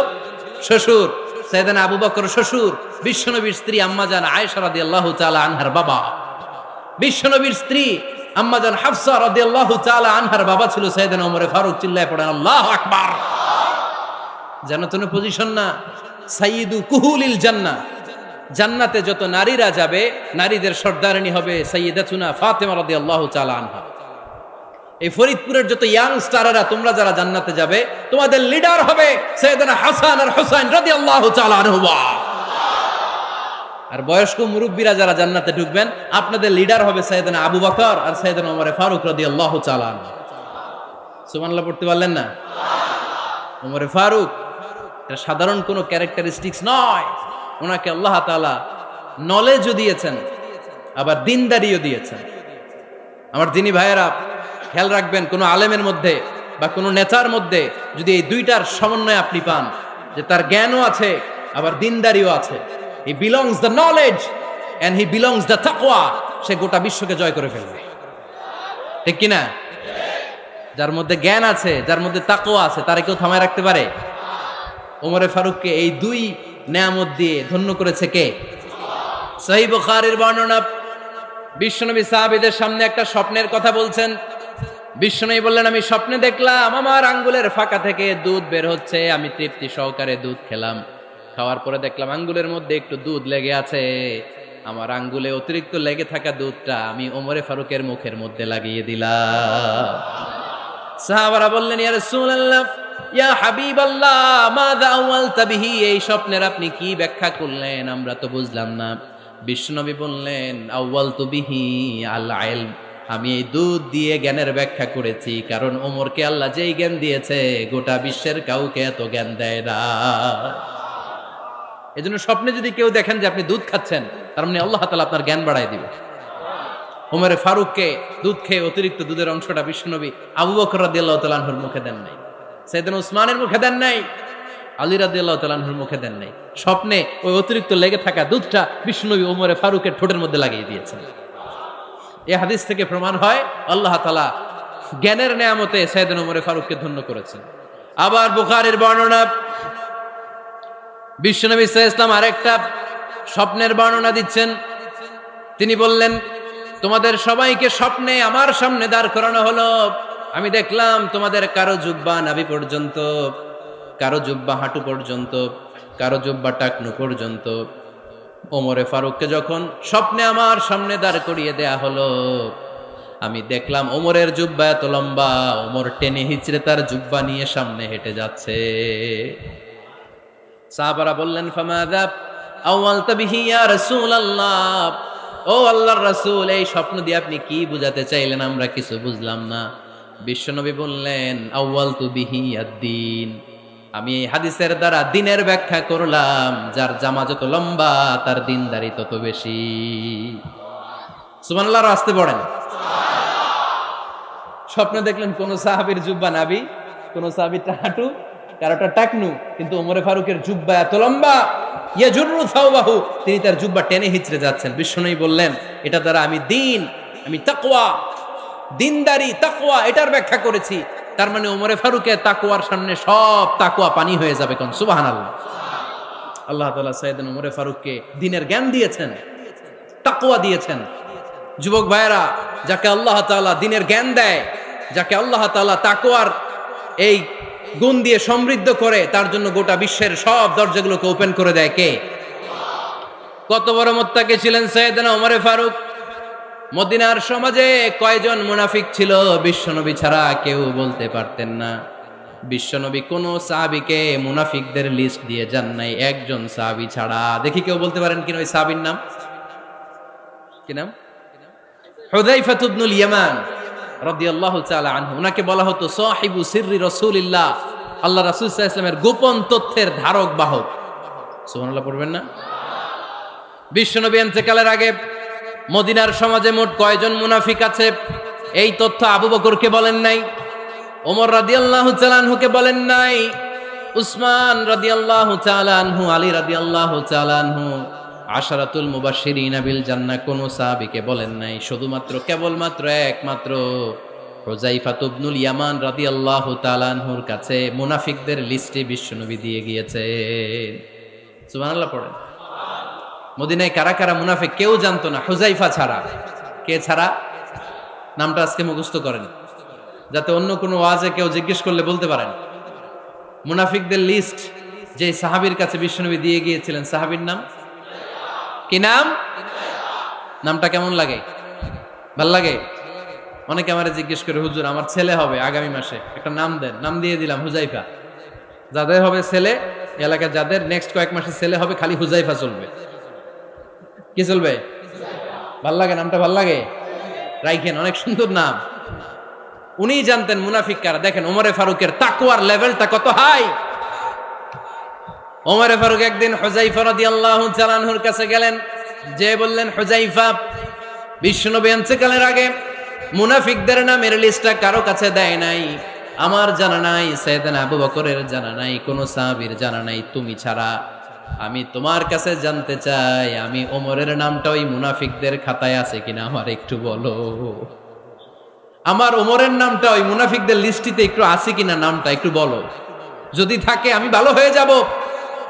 শ্বশুর। সাইয়েদনা আবু বকর শ্বশুর, বিশ্বনবীর স্ত্রী আম্মাজান আয়েশা রাদিয়াল্লাহু তাআলা আনহার বাবা। বিশ্বনবীর স্ত্রী আম্মাজান হাফসা রাদিয়াল্লাহু তাআলা আনহার বাবা ছিল সাইয়েদনা ওমর ফারুক। চিল্লায় পড়েন আল্লাহু আকবার। জানো তো পজিশন না? সাইয়্যিদু কুহুলিল জান্নাহ, জান্নাতে যত নারীরা যাবে, নারীদের সর্দারিনী হবে সাইয়্যিদাতুনা ফাতেমা রাদিয়াল্লাহু তাআলা আনহা। এই ফরিদপুরের যত ইয়াং স্টাররা, তোমরা যারা জান্নাতে যাবে, তোমাদের লিডার হবে সাইয়েদনা হাসান আর হুসাইন রাদিয়াল্লাহু তাআলা আনহুমা। আর বয়স্ক মুরব্বীরা যারা জান্নাতে ঢুকবেন, আপনাদের লিডার হবে সাইয়েদনা আবু বকর আর সাইয়েদনা ওমর ফারুক রাদিয়াল্লাহু তাআলা আনহু। সুবহানাল্লাহ পড়তে পারলেন না? ওমর ফারুক এটা সাধারণ কোনো ক্যারেক্টারিস্টিক্স নয়, ওনাকে আল্লাহ তাআলা নলেজও দিয়েছেন, আবার দিনদারিও দিয়েছেন। আমার দিনী ভাইয়েরা খেয়াল রাখবেন, কোনো আলেমের মধ্যে বা কোনো নেতার মধ্যে যদি এই দুইটার সমন্বয় আপনি পান, যে তার জ্ঞানও আছে আবার দিনদারিও আছে, he belongs the knowledge and he belongs the তাকওয়া, সে গোটা বিশ্বকে জয় করে ফেলবে। ঠিক কিনা? যার মধ্যে জ্ঞান আছে, যার মধ্যে তাকওয়া আছে, তারে কেউ থামায় রাখতে পারে? ওমরে ফারুককে এই দুই নেয়ামত দিয়ে ধন্য করেছে কে? সহিহ বুখারীর বর্ণনা, বিশ্বনবী সাহাবীদের সামনে একটা স্বপ্নের কথা বলছেন। বিশ্বনবী বললেন, আমি স্বপ্নে দেখলাম আমার আঙ্গুলের ফাঁকা থেকে দুধ বের হচ্ছে, আমি তৃপ্তি সহকারে দুধ খেলাম। খাওয়ার পরে দেখলাম আঙ্গুলের মধ্যে একটু দুধ লেগে আছে। আমার আঙ্গুলে অতিরিক্ত লেগে থাকা দুধটা আমি ওমরে ফারুকের মুখের মধ্যে লাগিয়ে দিলাম। সাহাবারা বললেন, ইয়া রাসূলুল্লাহ, ইয়া হাবিবাল্লাহ, মাযা আওয়ালতা বিহি, এই স্বপ্নের আপনি কি ব্যাখ্যা করলেন, আমরা তো বুঝলাম না। বিশ্বনবী বললেন, আওয়ালতু বিহি আল ইলম, আমি এই দুধ দিয়ে জ্ঞানের ব্যাখ্যা করেছি, কারণ ওমরকে আল্লাহ যেই জ্ঞান দিয়েছে গোটা বিশ্বের কাউকে এত জ্ঞান দেয় না। এজন্য স্বপ্নে যদি কেউ দেখেন যে আপনি দুধ খাচ্ছেন, তার মানে আল্লাহ তাআলা আপনার জ্ঞান বাড়ায় দিবে। ওমরে ফারুককে দুধ খেয়ে অতিরিক্ত দুধের অংশটা বিশ্বনবী আবু বকর রাদিয়াল্লাহু তাআলা আনহুর মুখে দেন নাই, সাইয়েদনা উসমানের মুখে দেন নাই, আলী রাদিয়াল্লাহু তাআলা আনহুর মুখে দেন নাই। স্বপ্নে ওই অতিরিক্ত লেগে থাকা দুধটা বিশ্বনবী ওমরে ফারুকের ঠোঁটের মধ্যে লাগিয়ে দিয়েছেন। এই হাদিস থেকে প্রমাণ হয় আল্লাহ তাআলা জ্ঞানের নেয়ামতে সাইয়েদনা ওমরে ফারুককে ধন্য করেছেন। আবার বুখারীর বর্ণনা, বিশ্বনবী সাল্লাল্লাহু আলাইহি ওয়াসাল্লাম আরেকটা স্বপ্নের বর্ণনা দিচ্ছেন। তিনি বললেন, তোমাদের সবাইকে স্বপ্নে আমার সামনে দাঁড় করানো হলো। আমি দেখলাম তোমাদের কারো জুব্বা নাভি পর্যন্ত, কারো জুব্বা হাঁটু পর্যন্ত, কারো জুব্বা টাকনু পর্যন্ত। ওমরে ফারুককে যখন স্বপ্নে আমার সামনে দাঁড় করিয়ে দেয়া হলো, আমি দেখলাম ওমরের জুব্বা এত লম্বা, ওমর টেনে হিচড়ে তার জুব্বা নিয়ে সামনে হেঁটে যাচ্ছে। সাহাবারা বললেন, ফামাযা আওয়ালতা বিহি ইয়া রাসূলুল্লাহ, ও আল্লাহর রাসূল, এই স্বপ্ন দিয়ে আপনি কি বুঝাতে চাইলেন, আমরা কিছু বুঝলাম না। বিশ্বনবী বললেন, আউয়ালতু বিহি আদ-দীন, আমি এই হাদিসের দ্বারা দিনের ব্যাখ্যা করলাম, যার জামা যত লম্বা তার দিনদারি তত বেশি। সুবহানাল্লাহ, আসতে পড়েন। স্বপ্নে দেখলেন কোন সাহাবীর জুব্বা নাভি, কোন সাহাবীর হাঁটু, কারোটা টাকনু, কিন্তু ওমরে ফারুকের জুব্বা এত লম্বা, ইয়াজুরু সাওবাহু, তিনি তার জুব্বা টেনে হিচড়ে যাচ্ছেন। বিশ্বনবী বললেন, এটা দ্বারা আমি দিন, আমি তাকওয়া, দিনদারি, তাকওয়া, এটার ব্যাখ্যা করেছি। তার মানে ওমরে ফারুকের তাকওয়ার সামনে সব তাকওয়া পানি হয়ে যাবে। কোন সুবহানাল্লাহ। আল্লাহ তাআলা সাইয়েদনা ওমরে ফারুককে দ্বীনের জ্ঞান দিয়েছেন, তাকওয়া দিয়েছেন। যুবক ভাইয়েরা, যাকে আল্লাহ তাআলা দ্বীনের জ্ঞান দেয়, যাকে আল্লাহ তাআলা তাকওয়ার এই গুণ দিয়ে সমৃদ্ধ করে, তার জন্য গোটা বিশ্বের সব দরজাগুলোকে ওপেন করে দেয় কে? কত বড় মুত্তাকি ছিলেন সাইয়েদনা ওমরে ফারুক। মদিনার সমাজে কয়জন মুনাফিক ছিল বিশ্বনবী ছাড়া কেউ বলতে পারতেন না। বিশ্বনবী কোন সাহাবীকে মুনাফিকদের লিস্ট দিয়ে যান নাই, একজন সাহাবী ছাড়া। দেখি কেউ বলতে পারেন কিনা ওই সাহাবীর নাম? কি নাম? হুযায়ফা ইবনুল ইয়ামান রাদিয়াল্লাহু তাআলা আনহু। উনাকে বলা হতো সাহিবু সিররি রাসূলিল্লাহ, আল্লাহ রাসূল সাল্লাল্লাহু আলাইহি ওয়াসাল্লামের গোপন তথ্যের ধারক বাহক। সুবহানাল্লাহ পড়বেন না? বিশ্বনবী ইন্তেকালের আগে মদিনার সমাজে মোট কয়জন মুনাফিক আছে, এই তথ্য আবু বকরকে বলেন নাই, ওমর রাদিয়াল্লাহু তাআলা আনহুকে বলেন নাই, উসমান রাদিয়াল্লাহু তাআলা আনহু, আলী রাদিয়াল্লাহু তাআলা আনহু, আশারাতুল মুবাশশিরিনা বিল জান্নাহ কোন সাহাবীকে বলেন নাই। শুধুমাত্র কেবলমাত্র একমাত্র হুযায়ফা ইবনুল ইয়ামান রাদিয়াল্লাহু তাআলা আনহুর কাছে মুনাফিকদের লিস্টে বিশ্বনবী দিয়ে গিয়েছেন। সুবহানাল্লাহ পড়েন। মদিনায় কারা কারা মুনাফিক কেউ জানতো না, হুযায়ফা ছাড়া। কে ছাড়া? নামটা আজকে মুখস্থ করেন, যাতে অন্য কোনো ওয়াজে কেউ জিজ্ঞেস করলে বলতে পারেন। মুনাফিকদের লিস্ট যে সাহাবীর কাছে বিশ্বনবী দিয়ে গিয়েছিলেন, সাহাবীর নাম কি? নাম? নামটা কেমন লাগে? ভাল লাগে? অনেকে আমারে জিজ্ঞেস করে, হুজুর আমার ছেলে হবে আগামী মাসে, একটা নাম দেন। নাম দিয়ে দিলাম হুযায়ফা। যাদের হবে ছেলে, এলাকায় যাদের নেক্সট কয়েক মাসে ছেলে হবে, খালি হুযায়ফা চলবে। কি চলবে? ভাল লাগে নামটা? ভাল লাগে, রাইখেন, অনেক সুন্দর নাম। উনি জানতেন মুনাফিক কারা। দেখেন ওমরে ফারুকের তাকওয়ার লেভেলটা কত হাই। ওমরে ফারুক একদিন হুযায়ফা রাদিয়াল্লাহু তাআলা আনহুর কাছে গেলেন, যে বললেন, হুযায়ফা, বিশ্বনবী ইন্তেকালের আগে মুনাফিকদের নামের লিস্টটা কারো কাছে দেয় নাই, আমার জানা নাই, সাইয়েদনা আবু বকরের জানা নাই, কোন সাহাবীর জানা নাই, তুমি ছাড়া। আমি তোমার কাছে জানতে চাই, আমি ওমরের নামটা ওই মুনাফিকদের খাতায় আছে কিনা আমার একটু বলো। আমার ওমরের নামটা ওই মুনাফিকদের লিস্টিতে একটু আছে কিনা, নামটা একটু বলো। যদি থাকে আমি ভালো হয়ে যাব,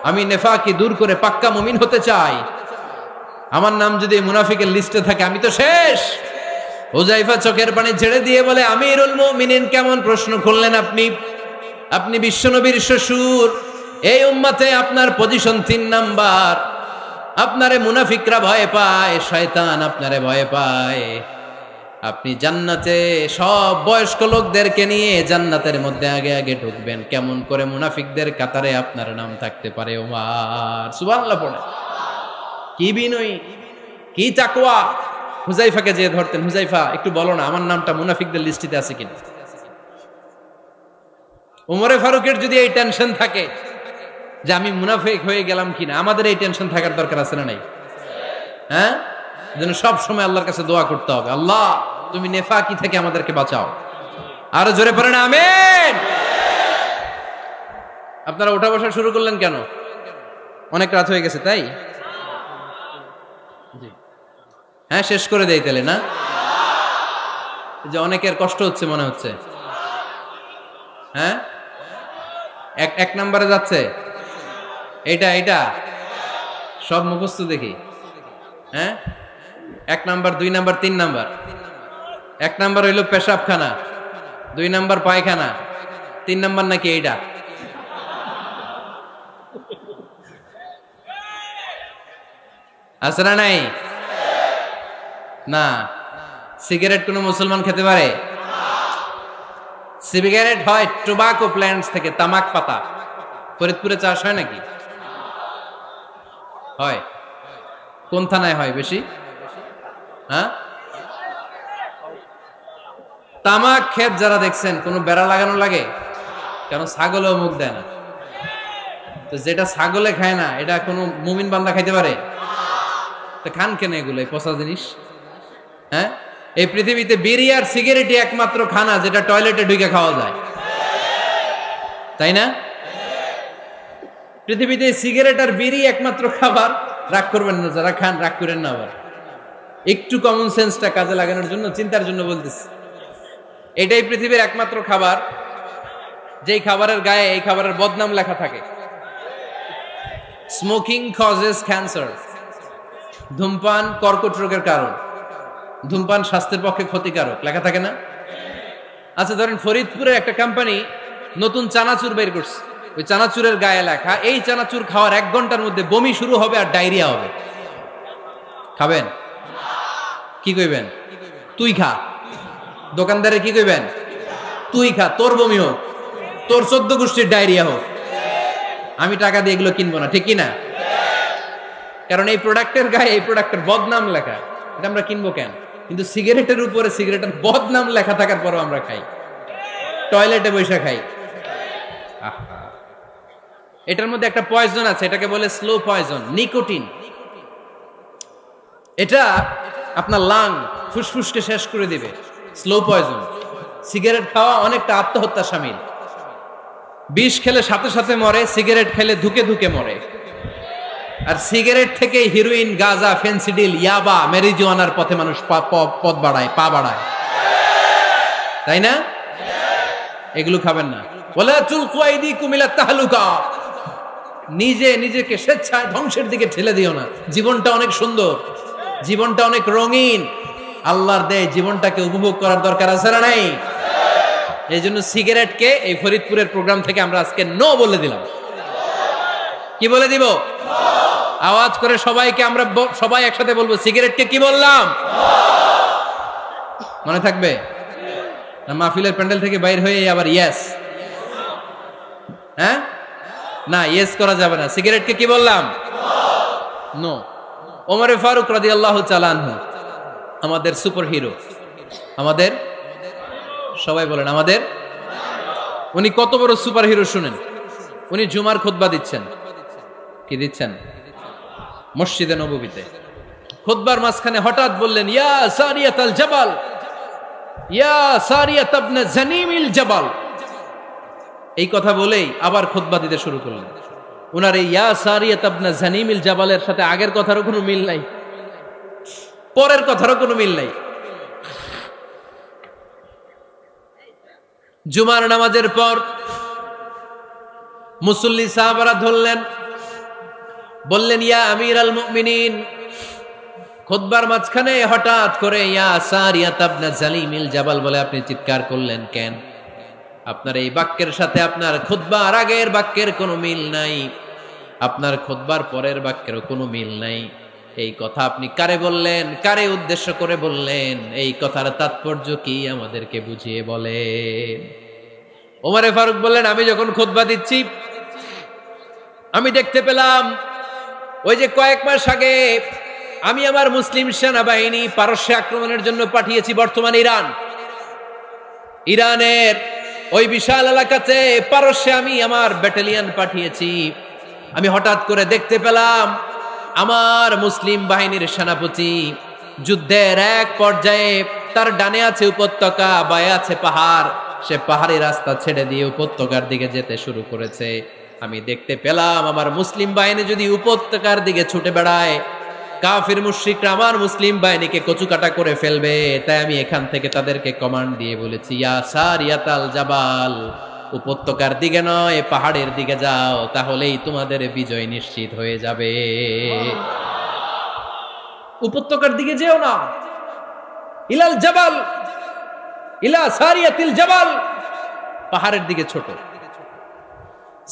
আমি নেফাকি দূর করে পাক্কা মুমিন হতে চাই। আমার নাম যদি মুনাফিকের লিস্টে থাকে আমি তো শেষ। হুযায়ফা চোখের পানি ছেড়ে দিয়ে বলে, আমিরুল মুমিনিন, কেমন প্রশ্ন করলেন আপনি? আপনি বিশ্বনবীর শ্বশুর, এই উম্মতে আপনার পজিশন 3 নাম্বার। আপনারে মুনাফিকরা ভয় পায়, শয়তান আপনারে ভয় পায়। আপনি জান্নাতে সব বয়স্ক লোকদেরকে নিয়ে জান্নাতের মধ্যে আগে আগে ঢুকবেন, কেমন করে মুনাফিকদের কাতারে আপনার নাম থাকতে পারে ওমর? সুবহানাল্লাহ পড়ে। কি বিনয়ী, কি তাকওয়া। হুযায়ফাকে যে ধরতেন, হুযায়ফা একটু বলো না আমার নামটা মুনাফিকদের লিস্টিতে আছে কিনা। ওমরে ফারুকের যদি এই টেনশন থাকে যে আমি মুনাফিক হয়ে গেলাম কিনা, আমাদের এই টেনশন থাকার দরকার আছে না নাই? হ্যাঁ, যেন সব সময় আল্লাহর কাছে দোয়া করতে হবে, আল্লাহ তুমি নেফাকি থেকে আমাদেরকে বাঁচাও। আরো জোরে পড়েন আমিন। আপনারা ওঠা বসা শুরু করলেন কেন? অনেক রাত হয়ে গেছে তাই? হ্যাঁ, শেষ করে দেই তাহলে না? যে অনেকের কষ্ট হচ্ছে মনে হচ্ছে। হ্যাঁ, এক নম্বরে যাচ্ছে এটা সব মুখস্থ দেখি। হ্যাঁ, 1 নাম্বার, 2 নাম্বার, 3 নাম্বার। 1 নাম্বার হইল পেশাবখানা, 2 নাম্বার পায়খানা, 3 নাম্বার নাকি এইটা। আছে না নাই? না। সিগারেট কোন মুসলমান খেতে পারে? সিগারেট হয় টোবাকো প্ল্যান্টস থেকে, তামাক পাতা। ফরিদপুরে চাষ হয় নাকি? হয়। কোন থানায় হয় বেশি? হ্যাঁ, তামাক ক্ষেত যারা দেখছেন, কোন বেড়া লাগানো লাগে? কারণ ছাগলেও মুখ দেয় না। তো যেটা ছাগলে খায় না, এটা কোনো মুমিন বান্দা খাইতে পারে? তো খান কেন এগুলো, পচা জিনিস? হ্যাঁ, এই পৃথিবীতে বিড়ি আর সিগারেটই একমাত্র খানা যেটা টয়লেটে ঢুকে খাওয়া যায়, তাই না? পৃথিবীতে সিগারেট আর বিড়ি একমাত্র খাবার। রাগ করবেন না, যারা খান রাগ করেন না। আবার একটু কমন সেন্সটা কাজে লাগানোর জন্য, চিন্তার জন্য বলতেছি। এটাই পৃথিবীর একমাত্র খাবার যেই খাবারের গায়ে এই খাবারের বদনাম লেখা থাকে, স্মোকিং কজেস ক্যান্সার। ধূমপান কর্কট রোগের কারণ, ধূমপান স্বাস্থ্যের পক্ষে ক্ষতিকারক, লেখা থাকে না? আচ্ছা, ধরেন ফরিদপুরের একটা কোম্পানি নতুন চানাচুর বের করছে, ওই চানাচুরের গায়ে লেখা, এই চানাচুর খাওয়ার 1 ঘন্টার মধ্যে বমি শুরু হবে আর ডায়রিয়া হবে। খাবেন? কি কইবেন? তুই খা। দোকানদারে কি কইবেন? তুই খা, তোর বমি হোক, তোর 14 গোষ্ঠীর ডায়রিয়া হোক, আমি টাকা দিয়ে এগুলো কিনবো না, ঠিক কিনা? কারণ এই প্রোডাক্টের গায়ে এই প্রোডাক্টের বদনাম লেখা, এটা আমরা কিনবো কেন? কিন্তু সিগারেটের উপরে সিগারেটের বদনাম লেখা থাকার পরও আমরা খাই, টয়লেটে বসে খাই। এটার মধ্যে একটা পয়জন আছে, এটাকে বলে স্লো পয়জন, নিকোটিন। এটা আপনার লাং, ফুসফুসকে শেষ করে দিবে। Slow poison. সিগারেট খাওয়া অনেকটা আত্মহত্যা শামিল। বিষ খেলে সাথে সাথে মরে, সিগারেট খেলে ধুকে ধুকে মরে। আর সিগারেট থেকে হিরোইন, গাঁজা, ফেন্সিডিল, ইয়াবা, মেরিজুয়ানার পথে মানুষ পথ বাড়ায়, পা বাড়ায়, তাই না? এগুলো খাবেন না। ওয়ালা তুলকু আইদিকুম ইলা তাহলুকা। নিজেকে স্বেচ্ছায় ধ্বংসের দিকে ঠেলে দিও না। জীবনটা অনেক সুন্দর, জীবনটা অনেক রঙিন, আল্লাহর দেয় জীবনটাকে উপভোগ করার দরকার আছে না নাই? এই জন্য সিগারেটকে এই ফরিদপুরের প্রোগ্রাম থেকে আমরা আজকে নো বলে দিলাম। কি বলে দিব? আওয়াজ করে সবাইকে, আমরা সবাই একসাথে বলবো, সিগারেটকে কি বললাম? মনে থাকবে না? মাহফিলের প্যান্ডেল থেকে বাইর হয়ে আবার ইয়েস, হ্যাঁ না, ইয়েস করা যাবে না। সিগারেটকে কি বললাম? নো। ওমরে ফারুক রাদিয়াল্লাহু তাআলা আনহু আমাদের সুপার হিরো, আমাদের সবাই বলেন আমাদের, উনি কত বড় সুপার হিরো শুনেন। উনি জুমার খুতবা দিচ্ছেন, কি দিচ্ছেন? মসজিদে নববীতে খুতবার মাঝখানে হঠাৎ বললেন, ইয়া সারিয়াতাল জাবাল, ইয়া সারিয়াত ইবনে জানিমিল জাবাল। এই কথা বলেই আবার খুতবা দিতে শুরু করলেন। উনার এই ইয়া সারিয়াত ইবনে জানিমিল জাবালের সাথে আগের কথারও কোনো মিল নাই, পরের কথারও কোনো মিল নাই। জুমার নামাজের পর মুসল্লি সাহাবারা ধরলেন, বললেন, ইয়া আমিরাল মুমিনিন। খুতবার মাঝখানে হঠাৎ করে ইয়া সারিয়াত ইবনে জালিমিল জাবাল বলে আপনি চিৎকার করলেন কেন? আপনার এই বাক্যের সাথে আপনার খুতবার আগের বাক্যের কোনো মিল নাই, আপনার খুতবার পরের বাক্যেরও কোনো মিল নাই। এই কথা আপনি কারে বললেন, কারে উদ্দেশ্য করে বললেন? এই কথার তাৎপর্য কি আমাদেরকে বুঝিয়ে বলেন। ওমরে ফারুক বললেন, আমি যখন খুতবা দিচ্ছি আমি দেখতে পেলাম ওই যে কয়েক মাস আগে আমি আমার মুসলিম সেনাবাহিনী পারস্যে আক্রমণের জন্য পাঠিয়েছি, বর্তমান ইরানের ওই বিশাল এলাকাতে পারস্যে আমি আমার ব্যাটালিয়ন পাঠিয়েছি। আমি হঠাৎ করে দেখতে পেলাম আমার মুসলিম বাহিনীর সেনাপতি যুদ্ধের এক পর্যায়ে তার ডানে আছে উপত্যকা, বায়ে আছে পাহাড়, সে পাহাড়ি রাস্তা ছেড়ে দিয়ে উপত্যকার দিকে যেতে শুরু করেছে। আমি দেখতে পেলাম আমার মুসলিম বাহিনী যদি উপত্যকার দিকে ছুটে বেড়ায়, কাফির মুশরিকরা আমার মুসলিম বাহিনীকে কচুকাটা করে ফেলবে। তাই আমি এখান থেকে তাদেরকে কমান্ড দিয়ে বলেছি, ইয়া সারিয়াতাল জাবাল, উপত্যকার দিকে নয় পাহাড়ের দিকে যাও, তাহলেই তোমাদের বিজয় নিশ্চিত হয়ে যাবে। উপত্যকার দিকে যেও না, ইলাল জাবাল, ইলা সারিয়াতিল জাবাল, পাহাড়ের দিকে ছোট।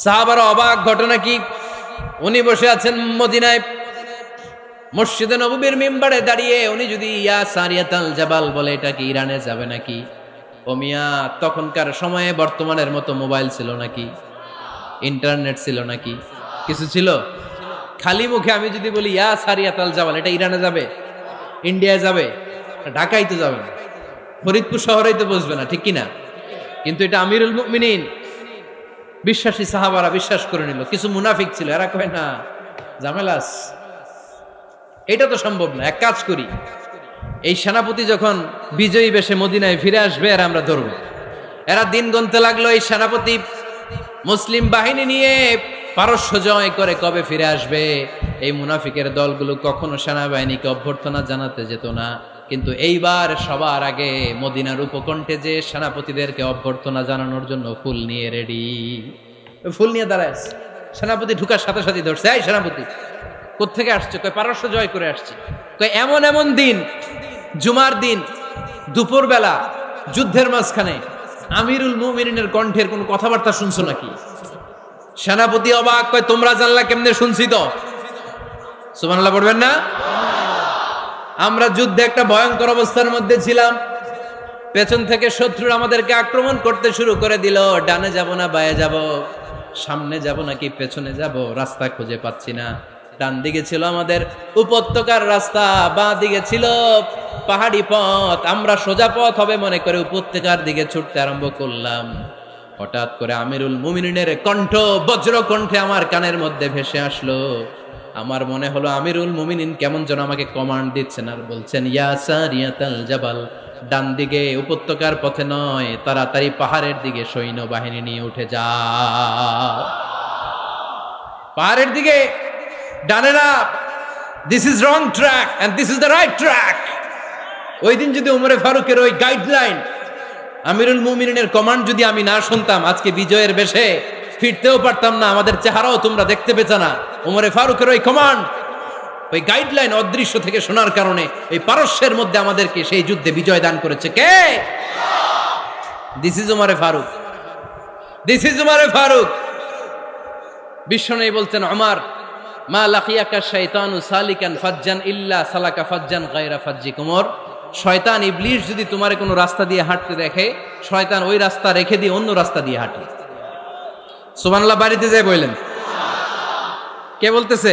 সাহাবারা অবাক, ঘটনা কি? উনি বসে আছেন মদিনায় মসজিদে নববীর মিম্বারে দাঁড়িয়ে, উনি যদি ইয়া সারিয়াতাল জাবাল বলে, এটা কি ইরানে যাবে নাকি? ও মিয়া, তখনকার সময়ে বর্তমানের মতো মোবাইল ছিল নাকি? ইন্টারনেট ছিল নাকি? কিছু ছিল? খালি মুখে আমি যদি বলি ইয়া সারিয়াতাল জাবাল, এটা ইরানে যাবে, ইন্ডিয়ায় যাবে, ঢাকায় তো যাবে না, ফরিদপুর শহরেই তো বসবে না, ঠিক কিনা? কিন্তু এটা আমিরুল মুমিনিন বিশ্বাসী সাহাবারা বিশ্বাস করে নিল। কিছু মুনাফিক ছিল, এরা কয় না ঝামেলাস, এটা তো সম্ভব না। এক কাজ করি, এই সেনাপতি যখন বিজয়ী বেশে মদিনায় ফিরে আসবে আর আমরা ধরবো। এরা দিন গুনতে লাগলো, এই সেনাপতি মুসলিম বাহিনী নিয়ে পারস্য জয় করে কবে ফিরে আসবে। এই মুনাফিকের দলগুলো কখনো সেনাবাহিনীকে অভ্যর্থনা জানাতে যেত না, কিন্তু এইবার সবার আগে মদিনার উপকণ্ঠে যে সেনাপতিদেরকে অভ্যর্থনা জানানোর জন্য ফুল নিয়ে রেডি। ফুল নিয়ে দাঁড়ায় সেনাপতি ঢুকার সাথে সাথে ধরছে, এই সেনাপতি কোত্থেকে আসছে? কয় পারস্য জয় করে আসছে। কয় এমন এমন দিন, জুমার দিন দুপুর বেলা যুদ্ধের মাঝখানে আমিরুল মুমিনিনের কণ্ঠের কোন কথাবার্তা শুনছো নাকি? সেনাপতি অবাক, কয় তোমরা জানলা কেমনে? শুনছি তো। সুবহানাল্লাহ পড়বেন না? আমরা যুদ্ধে একটা ভয়ঙ্কর অবস্থার মধ্যে ছিলাম, পেছন থেকে শত্রুরা আমাদেরকে আক্রমণ করতে শুরু করে দিল। ডানে যাব না বায়ে যাব, সামনে যাব নাকি পেছনে যাব, রাস্তা খুঁজে পাচ্ছি না। ডান দিকে ছিল আমাদের উপত্যকার রাস্তা, বাঁ দিকে ছিল পাহাড়ি পথ। আমরা সোজা পথ হবে মনে করে উপত্যকার দিকে ছুটতে আরম্ভ করলাম। হঠাৎ করে আমিরুল মুমিনিনের কণ্ঠ বজ্র কণ্ঠে আমার কানের মধ্যে ভেসে আসলো। আমার মনে হলো আমিরুল মুমিনিন কেমন যেন আমাকে কমান্ড দিচ্ছেন আর বলছেন, ইয়া সারিয়াতাল জাবাল, ডান দিকে উপত্যকার পথে নয়, তাড়াতাড়ি পাহাড়ের দিকে সৈন্য বাহিনী নিয়ে উঠে যাও। পাহাড়ের দিকে, ডানে না, this is wrong track and this is the right track. ওই দিন যদি উমরে ফারুকের ওই গাইডলাইন, আমিরুল মুমিনিনের কমান্ড যদি আমি না শুনতাম, আজকে বিজয়ের বেশে ফিরতেও পারতাম না, আমাদের চেহারাও তোমরা দেখতে পেত না। উমরে ফারুকের ওই কমান্ড, ওই গাইডলাইন অদৃশ্য থেকে শোনার কারণে এই পারস্যের মধ্যে আমাদেরকে সেই যুদ্ধে বিজয় দান করেছে কে? দিস ইজ উমরে ফারুক, দিস ইজ উমরে ফারুক। বিশ্বনবী বলতেন, ওমর, মা লাকিয়াকা শাইতানু সালিকান ফাজ্জান ইল্লা সালাকা ফাজ্জান গায়রা ফাজ্জিক। ওমর, শয়তান ইবলিস যদি তোমার কোনো রাস্তা দিয়ে হাঁটতে দেখে, শয়তান ওই রাস্তা রেখে দিয়ে অন্য রাস্তা দিয়ে হাঁটে। সুবহানাল্লাহ বাড়িতে যায় বললেন। কে বলতেছে?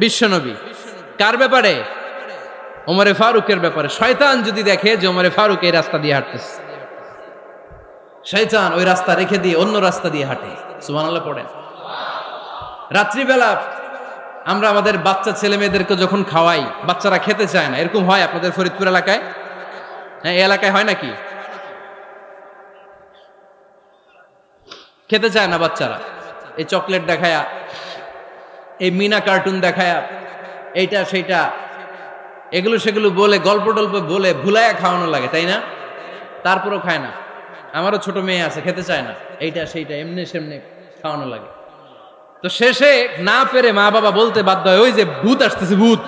বিশ্বনবী। কার ব্যাপারে? ওমরে ফারুকের ব্যাপারে। শয়তান যদি দেখে যে ওমরে ফারুক এই রাস্তা দিয়ে হাঁটতেছে, শয়তান ওই রাস্তা রেখে দিয়ে অন্য রাস্তা দিয়ে হাঁটে। সুবহানাল্লাহ পড়েন। রাত্রিবেলা আমরা আমাদের বাচ্চা ছেলে মেয়েদেরকে যখন খাওয়াই, বাচ্চারা খেতে চায় না, এরকম হয় আপনাদের ফরিদপুর এলাকায়? হ্যাঁ, এই এলাকায় হয় নাকি? খেতে চায় না বাচ্চারা, এই চকলেট দেখায়া, এই মিনা কার্টুন দেখায়া, এইটা সেইটা এগুলো সেগুলো বলে, গল্প টল্প বলে ভুলাইয়া খাওয়ানো লাগে, তাই না? তারপরও খায় না। আমারও ছোট মেয়ে আছে, খেতে চায় না, এইটা সেইটা এমনি সেমনি খাওয়ানো লাগে। তো শেষে না পেরে মা বাবা বলতে বাধ্য হয়, ওই যে ভূত আসতেছে, ভূত,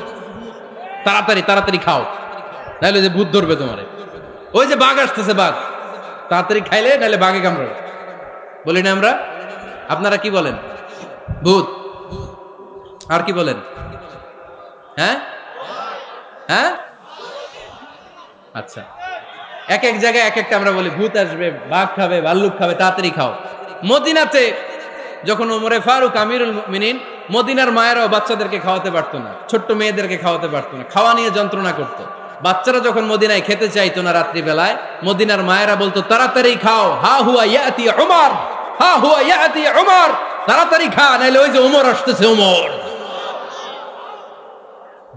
তাড়াতাড়ি তাড়াতাড়ি খাও, নাহলে যে ভূত ধরবে তোমারে। ওই যে বাঘ আসতেছে, বাঘ, তাড়াতাড়ি খাইলে নাহলে বাঘে কামড়াবে। বলি না আমরা? আপনারা কি বলেন? ভূত। আর কি বলেন? হ্যাঁ হ্যাঁ, আচ্ছা, এক এক জায়গায় এক একটা আমরা বলি, ভূত আসবে, বাঘ খাবে, ভাল্লুক খাবে, তাড়াতাড়ি খাও। মদিনাতে যখন ওমরে ফারুক আমিরুল মুমিনিন, মদিনার মায়েরাও বাচ্চাদেরকে খাওয়াতে পারতো না, ছোট্ট মেয়েদেরকে খাওয়াতে পারতো না, খাওয়া নিয়ে যন্ত্রণা করতো। বাচ্চারা যখন মদিনায় খেতে চাইতো না রাত্রিবেলায়, মদিনার মায়েরা বলতো তাড়াতাড়ি খাও, হা হুয়া ইয়াতি উমর, হা হুয়া ইয়াতি উমর, তাড়াতাড়ি খা, নাইলে ওই যে ওমর আসতেছে, Omar.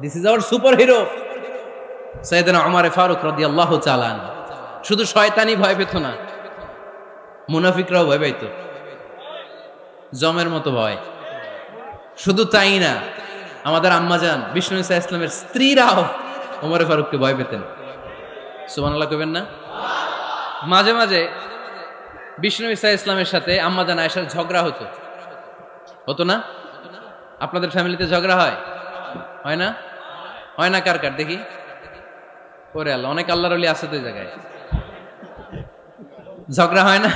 This is our superhero সাইয়েদনা উমর ফারুক রাদিয়াল্লাহু তাআলা। শুধু শয়তানি ভয় পেত না, মুনাফিকরাও ভয় পাইত, জমের মতো ভয়। শুধু তাই না, আমাদের আম্মাজান বিষ্ণু ইসা ইসলামের স্ত্রীরাও ওমর ফারুককে ভয় পেতেন। সুবহানাল্লাহ কইবেন না? মাঝে মাঝে বিষ্ণু ইসা ইসলামের সাথে আম্মাজান আয়েশার ঝগড়া হতো, হতো না? আপনাদের ফ্যামিলিতে ঝগড়া হয়? হয় না? হয় না? কার কার দেখি? ওরে আল্লাহ, অনেক আল্লাহর ওলি আছে তো এই জায়গায়। ঝগড়া হয় না?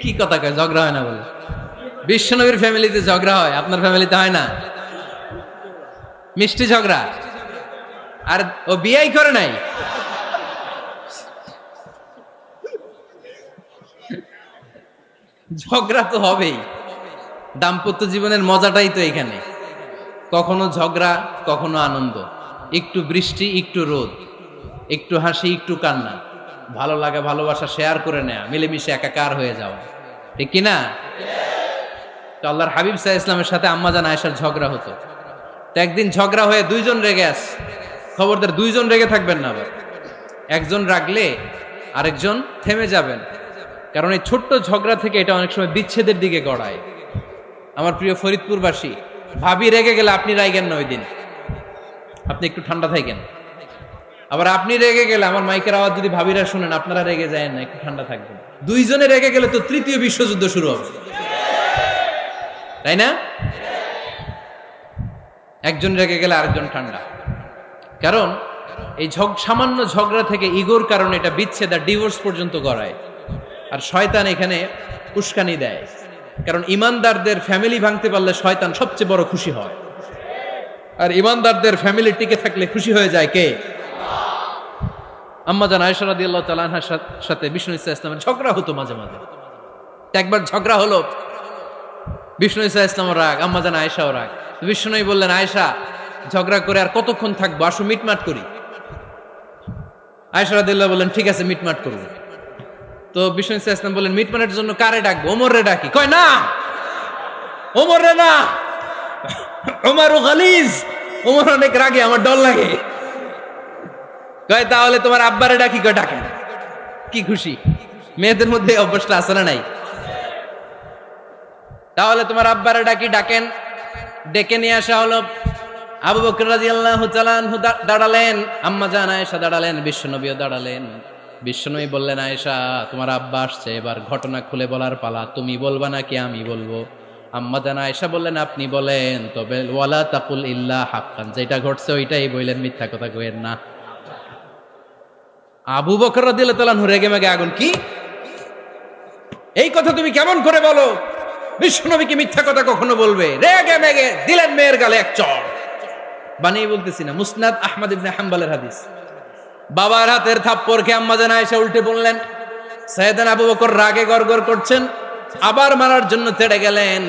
কি কথা কয়, ঝগড়া হয় না বলে? বিশ্বনবীর ফ্যামিলিতে ঝগড়া হয়, আপনার ফ্যামিলিতে হয় না? মিষ্টি ঝগড়া। আর ও বিয়েই করে নাই। ঝগড়া তো হবেই, দাম্পত্য জীবনের মজাটাই তো এখানে। কখনো ঝগড়া, কখনো আনন্দ, একটু বৃষ্টি, একটু রোদ, একটু হাসি, একটু কান্না, ভালো লাগা ভালোবাসা শেয়ার করে নেয়া, মিলেমিশে একাকার হয়ে যাওয়া, ঠিক কিনা? তো আল্লাহর হাবিব সাল্লাল্লাহু আলাইহি ইসলামের সাথে আম্মাজান আয়েশার ঝগড়া হতো। তো একদিন ঝগড়া হয়ে দুইজন রেগে আছে। খবরদার, দুইজন রেগে থাকবেন না আবার। একজন রাগলে আরেকজন থেমে যাবেন, কারণ এই ছোট্ট ঝগড়া থেকে এটা অনেক সময় বিচ্ছেদের দিকে গড়ায়। আমার প্রিয় ফরিদপুরবাসী, ভাবি রেগে গেলে আপনি রাইগেন না, ওই দিন আপনি একটু ঠান্ডা থাকেন। আবার আপনি রেগে গেলে, আমার মাইকের আওয়াজ যদি ভাবিরা শুনেন, আপনারা রেগে যায় না, একটু ঠান্ডা থাকবেন। দুইজনে রেগে গেলে তো তৃতীয় বিশ্বযুদ্ধ শুরু হবে, তাই না? একজন রেগে গেলে আরেকজন ঠান্ডা। কারণ এই সামান্য ঝগড়া থেকে, ইগোর কারণে এটা বিচ্ছেদ আর ডিভোর্স পর্যন্ত গড়ায়। আর শয়তান এখানে উস্কানি দেয়, কারণ ইমানদারদের ফ্যামিলি ভাঙতে পারলে শয়তান সবচেয়ে বড় খুশি হয়। আর ইমানদারদের ফ্যামিলি টিকে থাকলে খুশি হয়ে যায় কে? আম্মাজান আয়েশা রাদিয়াল্লাহু তাআলা আনহার সাথে বিষ্ণু ইসা ইসলামের ঝগড়া হতো মাঝে মাঝে। একবার ঝগড়া হলো, বিষ্ণু ইসা ইসলামও রাগ, আম্মাজান আয়েশাও রাগ। বিষ্ণুই বললেন, আয়েশা, ঝগড়া করে আর কতক্ষণ থাকবো, আসো মিটমাট করি। আয়েশা রাদিয়াল্লাহু বললেন, ঠিক আছে, মিটমাট করবো। তো বিষ্ণু ইসা ইসলাম বললেন, মিটমাটের জন্য কারে ডাকবো? ওমর রে ডাকি। কয় না, ওমর রে না, ওমর গালিজ, ওমর অনেক রাগে, আমার ডর লাগে। কয় তাহলে তোমার আব্বারে ডাকি। কয় ডাকেন। কি খুশি! মেয়েদের মধ্যে অভ্যাসটা আছে না নাই? তাহলে তোমার আব্বারে ডাকি, ডাকেন। ডেকে নিয়ে আসা হলো। আবু বকর রাদিয়াল্লাহু তাআলা আনহু দাঁড়ালেন, আম্মাজান আয়েশা দাঁড়ালেন, বিশ্বনবীও দাঁড়ালেন। বিশ্বনবী বললেন, আয়েশা, তোমার আব্বা আসছে, এবার ঘটনা খুলে বলার পালা, তুমি বলবা নাকি আমি বলবো? আম্মাজান আয়েশা বললেন, আপনি বলেন, তবে ওয়ালা তাকুল ইল্লা হাক্কান, যেটা ঘটছে ওইটাই বললেন, মিথ্যা কথা কইেন না। আবু বকর রাদিয়াল্লাহু তাআলা আনহু রেগে মেগে আগুন। কি এই কথা তুমি কেমন করে বলো? বিশ্বনবীকে মিথ্যা কথা কখনো বলবে? রেগে মেগে দিলেন মেয়ের গালে এক চড়। বানিয়ে বলতেছি না, মুসনাদ আহমদ ইবনে হাম্বলের হাদিস। বাবার হাতের থাপ্পড় খেয়ে আম্মাজান আয়েশা উল্টে পড়লেন। সাইয়েদনা আবু বকর রাগে গড়গড় করছেন, আবার মারার জন্য তেড়ে গেলেন।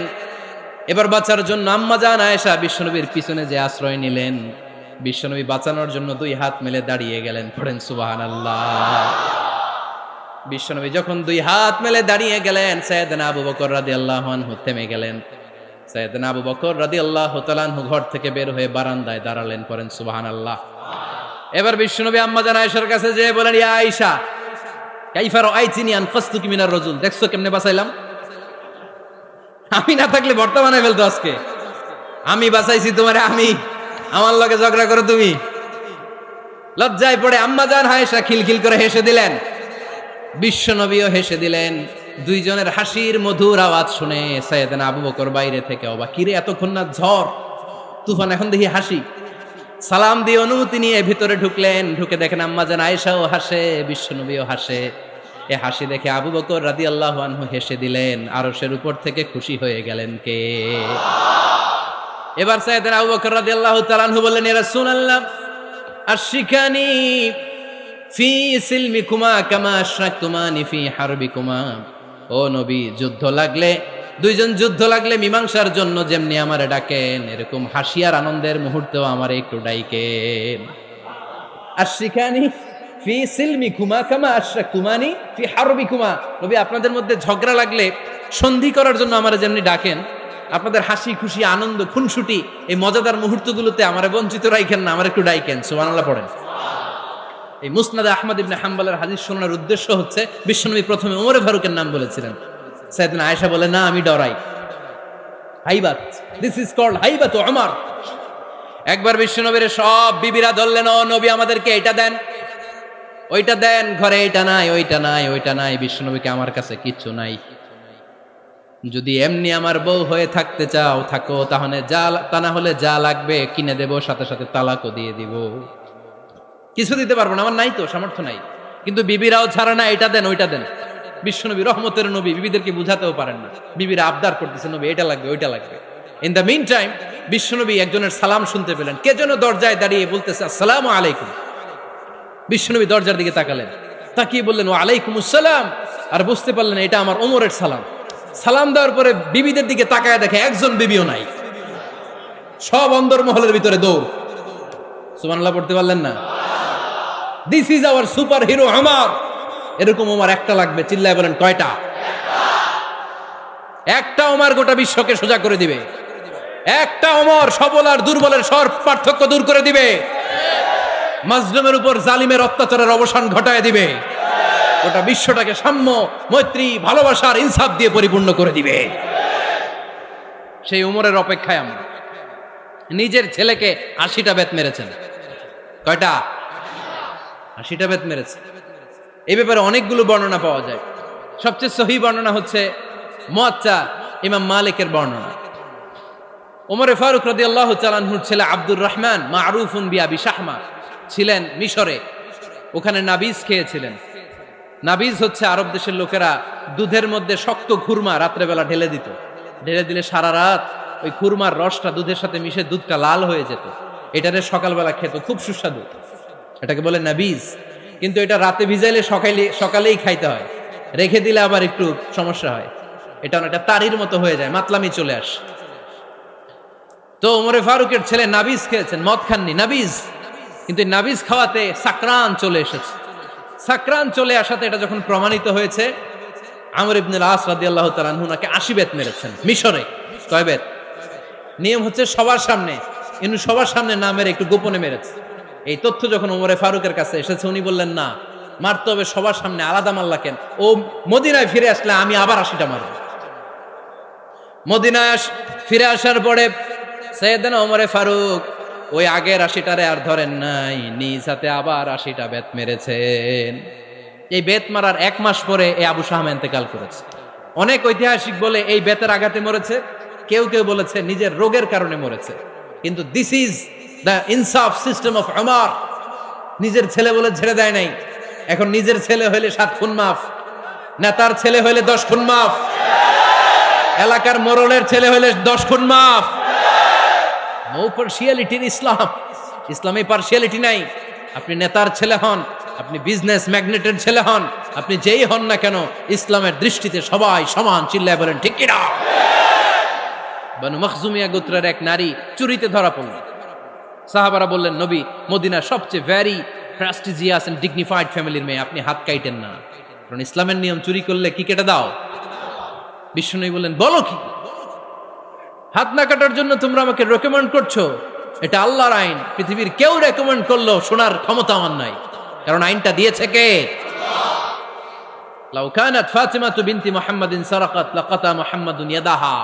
এবার বাঁচার জন্য আম্মা জান আয়েশা বিশ্বনবীর পিছনে যে আশ্রয় নিলেন, বিশ্বনবী বাঁচানোর জন্য দুই হাত মেলে দাঁড়িয়ে গেলেন। পড়েন সুবহানাল্লাহ। বিশ্বনবী যখন দুই হাত মেলে দাঁড়িয়ে গেলেন, সাইয়েদনা আবু বকর রাদিয়াল্লাহু আনহু থেমে গেলেন। সাইয়েদনা আবু বকর রাদিয়াল্লাহু তাআলা আনহু ঘর থেকে বের হয়ে বারান্দায় দাঁড়ালেন। পড়েন সুবহানাল্লাহ। এবার বিশ্বনবী আম্মা জান আয়েশার কাছে যেয়ে বলেন, ইয়া আয়েশা কাইফা রাআইতিনি আনকাসতুকি মিনার রাজুল, দেখছো কেমনে বাঁচাইলাম? আমি না থাকলে ভর্তা বানাই ফেলতো আজকে। আমি বাঁচাইছি তোমারে, আমি আমার লগে ঝগড়া করো তুমি। লজ্জায় পড়ে আম্মা জান আয়েশা খিলখিল করে হেসে দিলেন, বিশ্বনবীও হেসে দিলেন। দুইজনের হাসির মধুর আওয়াজ শুনে সাইয়েদনা আবু বকর বাইরে থেকে অবাক, কিরে এতক্ষণ না ঝড় তুফান, এখন দেখি হাসি। সালাম দিয়ে অনুমতি নিয়ে ভিতরে ঢুকলেন। ঢুকে দেখেন আম্মা জান আয়েশাও হাসে, বিশ্বনবীও হাসে। এ হাসি দেখে আবু বকর রাদিয়াল্লাহু আনহু হেসে দিলেন। আরশের উপর থেকে খুশি হয়ে গেলেন কে? এবার সাইয়েদনা আবু বকর রাদিয়াল্লাহু তাআলা আনহু বললেন, ইয়া রাসূলুল্লাহ আশরিকানি ফি সিলমিকুমা কামা আশরাকতুমানি ফি হারবিকুমা। ও নবী, যুদ্ধ লাগলে, দুইজন যুদ্ধ লাগলে মীমাংসার জন্য যেমনি আমারে ডাকেন, এরকম হাসি আর আনন্দের মুহূর্তেও আমারে একটু ডাইকেন। আশরিকানি ফি সিলমিকুমা কামা আশরাকতুমানি ফি হারবিকুমা। নবী, আপনাদের মধ্যে ঝগড়া লাগলে সন্ধি করার জন্য আমারে যেমনি ডাকেন, আপনাদের হাসি খুশি আনন্দ খুনসুটি এই মজাদার মুহূর্তগুলোতে আমারে বঞ্চিত রাখেন না, আমার একটু ডাইকেন। সুবহানাল্লাহ পড়েন। এই মুসনাদে আহমদ ইবনে হাম্বলের হাদিস শোনার উদ্দেশ্য হচ্ছে, বিশ্বনবী প্রথমে ওমরে ফারুকের নাম বলেছিলেন। সাইয়েদনা আয়েশা বলে, না আমি ডরাই। হাইবাত, দিস ইজ কল্ড হাইবাত ওমর। একবার বিশ্বনবীর সব বিবিরা ধরলেন, ও নবী আমাদেরকে এটা দেন, ওইটা দেন, ঘরে এটা নাই, ওইটা নাই, ওইটা নাই। বিশ্বনবীকে, আমার কাছে কিচ্ছু নাই, যদি এমনি আমার বউ হয়ে থাকতে চাও থাকো, তাহলে তা না হলে যা লাগবে কিনে দেব, সাথে সাথে তালাকও দিয়ে দিব। কিছু দিতে পারবো না, আমার নাই তো, সামর্থ্য নাই। কিন্তু বিবিরাও ছাড়া না, এটা দেন ওইটা দেন। বিশ্বনবী রহমতের নবী, বিবিদেরকে বুঝাতেও পারেন না, বিবিরা আবদার করতেছে, নবী এটা লাগবে ওইটা লাগবে। ইন দ্য মিন টাইম বিশ্বনবী একজনের সালাম শুনতে পেলেন। কে যেন দরজায় দাঁড়িয়ে বলতেছে, আসসালামু আলাইকুম। বিশ্বনবী দরজার দিকে তাকালেন, তাকিয়ে বললেন, ওয়া আলাইকুমুস সালাম। আর বুঝতে পারলেন এটা আমার ওমরের সালাম। সালাম দেওয়ার পরে বিবিদের দিকে তাকায় দেখে একজন বিবিও নাই, সব অন্দরমহলের ভিতরে দৌড়। সুবহানাল্লাহ পড়তে পারলেন না? This is our super hero Omar. এরকম ওমর একটা লাগবে, চিল্লায় বলেন কয়টা? একটা ওমর গোটা বিশ্বকে সোজা করে দিবে। একটা ওমর সবল আর দুর্বলের সব পার্থক্য দূর করে দিবে। মাজলুমের উপর জালিমের অত্যাচারের অবসান ঘটায় দিবে। গোটা বিশ্বটাকে সাম্য, মৈত্রী, ভালোবাসার ইনসাফ দিয়ে পরিপূর্ণ করে দিবে। সেই উমরের অপেক্ষায় আমরা। নিজের ছেলেকে 80টা বেত মেরেছেন। কয়টা? 80টা বেত মেরেছে। এই ব্যাপারে অনেকগুলো বর্ণনা পাওয়া যায়। সবচেয়ে সহি বর্ণনা হচ্ছে মুয়াত্তা ইমাম মালিকের বর্ণনা। ওমরে ফারুক রাদিয়াল্লাহু তাআলা আনহুর ছেলে আব্দুর রহমান মারুফুন বিআবি শাহমা ছিলেন মিশরে। ওখানে নাবিজ খেয়েছিলেন। নাবিজ হচ্ছে আরব দেশের লোকেরা দুধের মধ্যে শক্ত খুরমা রাত্রেবেলা ঢেলে দিত। ঢেলে দিলে সারা রাত ওই খুরমার রসটা দুধের সাথে মিশে দুধটা লাল হয়ে যেত। এটারে সকালবেলা খেত, খুব সুস্বাদু, এটাকে বলে নাবিজ। কিন্তু এটা রাতে ভিজাইলে সকালেই খাইতে হয়, রেখে দিলে আবার একটু সমস্যা হয়। এটা অনেকটা তারির মতো হয়ে যায়, মাতলামি চলে আসে। তো ওমরে ফারুকের ছেলে নাবিজ খেয়েছেন, মদ খাননি, নাবিজ। কিন্তু নাবিজ খাওয়াতে সাকরান চলে এসেছে। সাকরান চলে আসাতে এটা যখন প্রমাণিত হয়েছে, আমর ইবনুল আস রাদিয়াল্লাহু তাআলা আনহু নাকি 80 বেত মেরেছেন মিশরে। কয় বেত? নিয়ম হচ্ছে সবার সামনে, কিন্তু সবার সামনে না মেরে একটু গোপনে মেরেছে। এই তথ্য যখন ওমরে ফারুকের কাছে এসেছে, উনি বললেন, না, মারতে হবে সবার সামনে, আলাদা মারলা কেন? ও মদিনায় ফিরে আসলে আমি আবার 80টা মারব। মদিনায় ফিরে আসার পরে সাইয়েদনা ওমরে ফারুক ওই আগের 80টারে আর ধরেন নাই, নিজ হাতে আবার 80টা বেত মেরেছেন। এই বেত মারার 1 মাস পরে এই আবু শাহমা ইন্তেকাল করেছে। অনেক ঐতিহাসিক বলে এই বেতের আঘাতে মরেছে, কেউ কেউ বলেছে নিজের রোগের কারণে মরেছে। কিন্তু দিস ইজ দ্য ইনসাফ সিস্টেম অফ ওমর। নিজের ছেলে বলে ছেড়ে দেয় নাই। এখন নিজের ছেলে হইলে 7 খুন মাফ, নেতার ছেলে হইলে 10 খুন মাফ, এলাকার মোড়লের ছেলে হইলে 10 খুন মাফ। নো পার্সিয়ালিটি ইন ইসলাম। ইসলামে পার্সিয়ালিটি নাই। আপনি নেতার ছেলে হন, আপনি বিজনেস ম্যাগনেটের ছেলে হন, আপনি যেই হন না কেন, ইসলামের দৃষ্টিতে সবাই সমান। চিল্লায় বলেন ঠিক কি না? বানু মখজুমিয়া গোত্রের এক নারী চুরিতে ধরা পড়ল। সাহাবারা বললেন, নবী, মদিনার সবচেয়ে ভ্যারি প্রেস্টিজিয়াস এন্ড ডিগনিফাইড ফ্যামিলির মেয়ে, আপনি হাত কাইটেন না, কারণ ইসলামের নিয়ম চুরি করলে কি কেটে দাও। বিশ্বনবী বললেন, বলো কি, হাত না কাটার জন্য তোমরা আমাকে রেকমেন্ড করছো? এটা আল্লাহর আইন, পৃথিবীর কেউ রেকমেন্ড করলো শোনার ক্ষমতা আমার নাই, কারণ আইনটা দিয়েছে কে? লাউ কানাত ফাতিমাতু বিনতি মুহাম্মাদিন সারাকাত লাকাতা মুহাম্মাদুন ইয়াদাহা।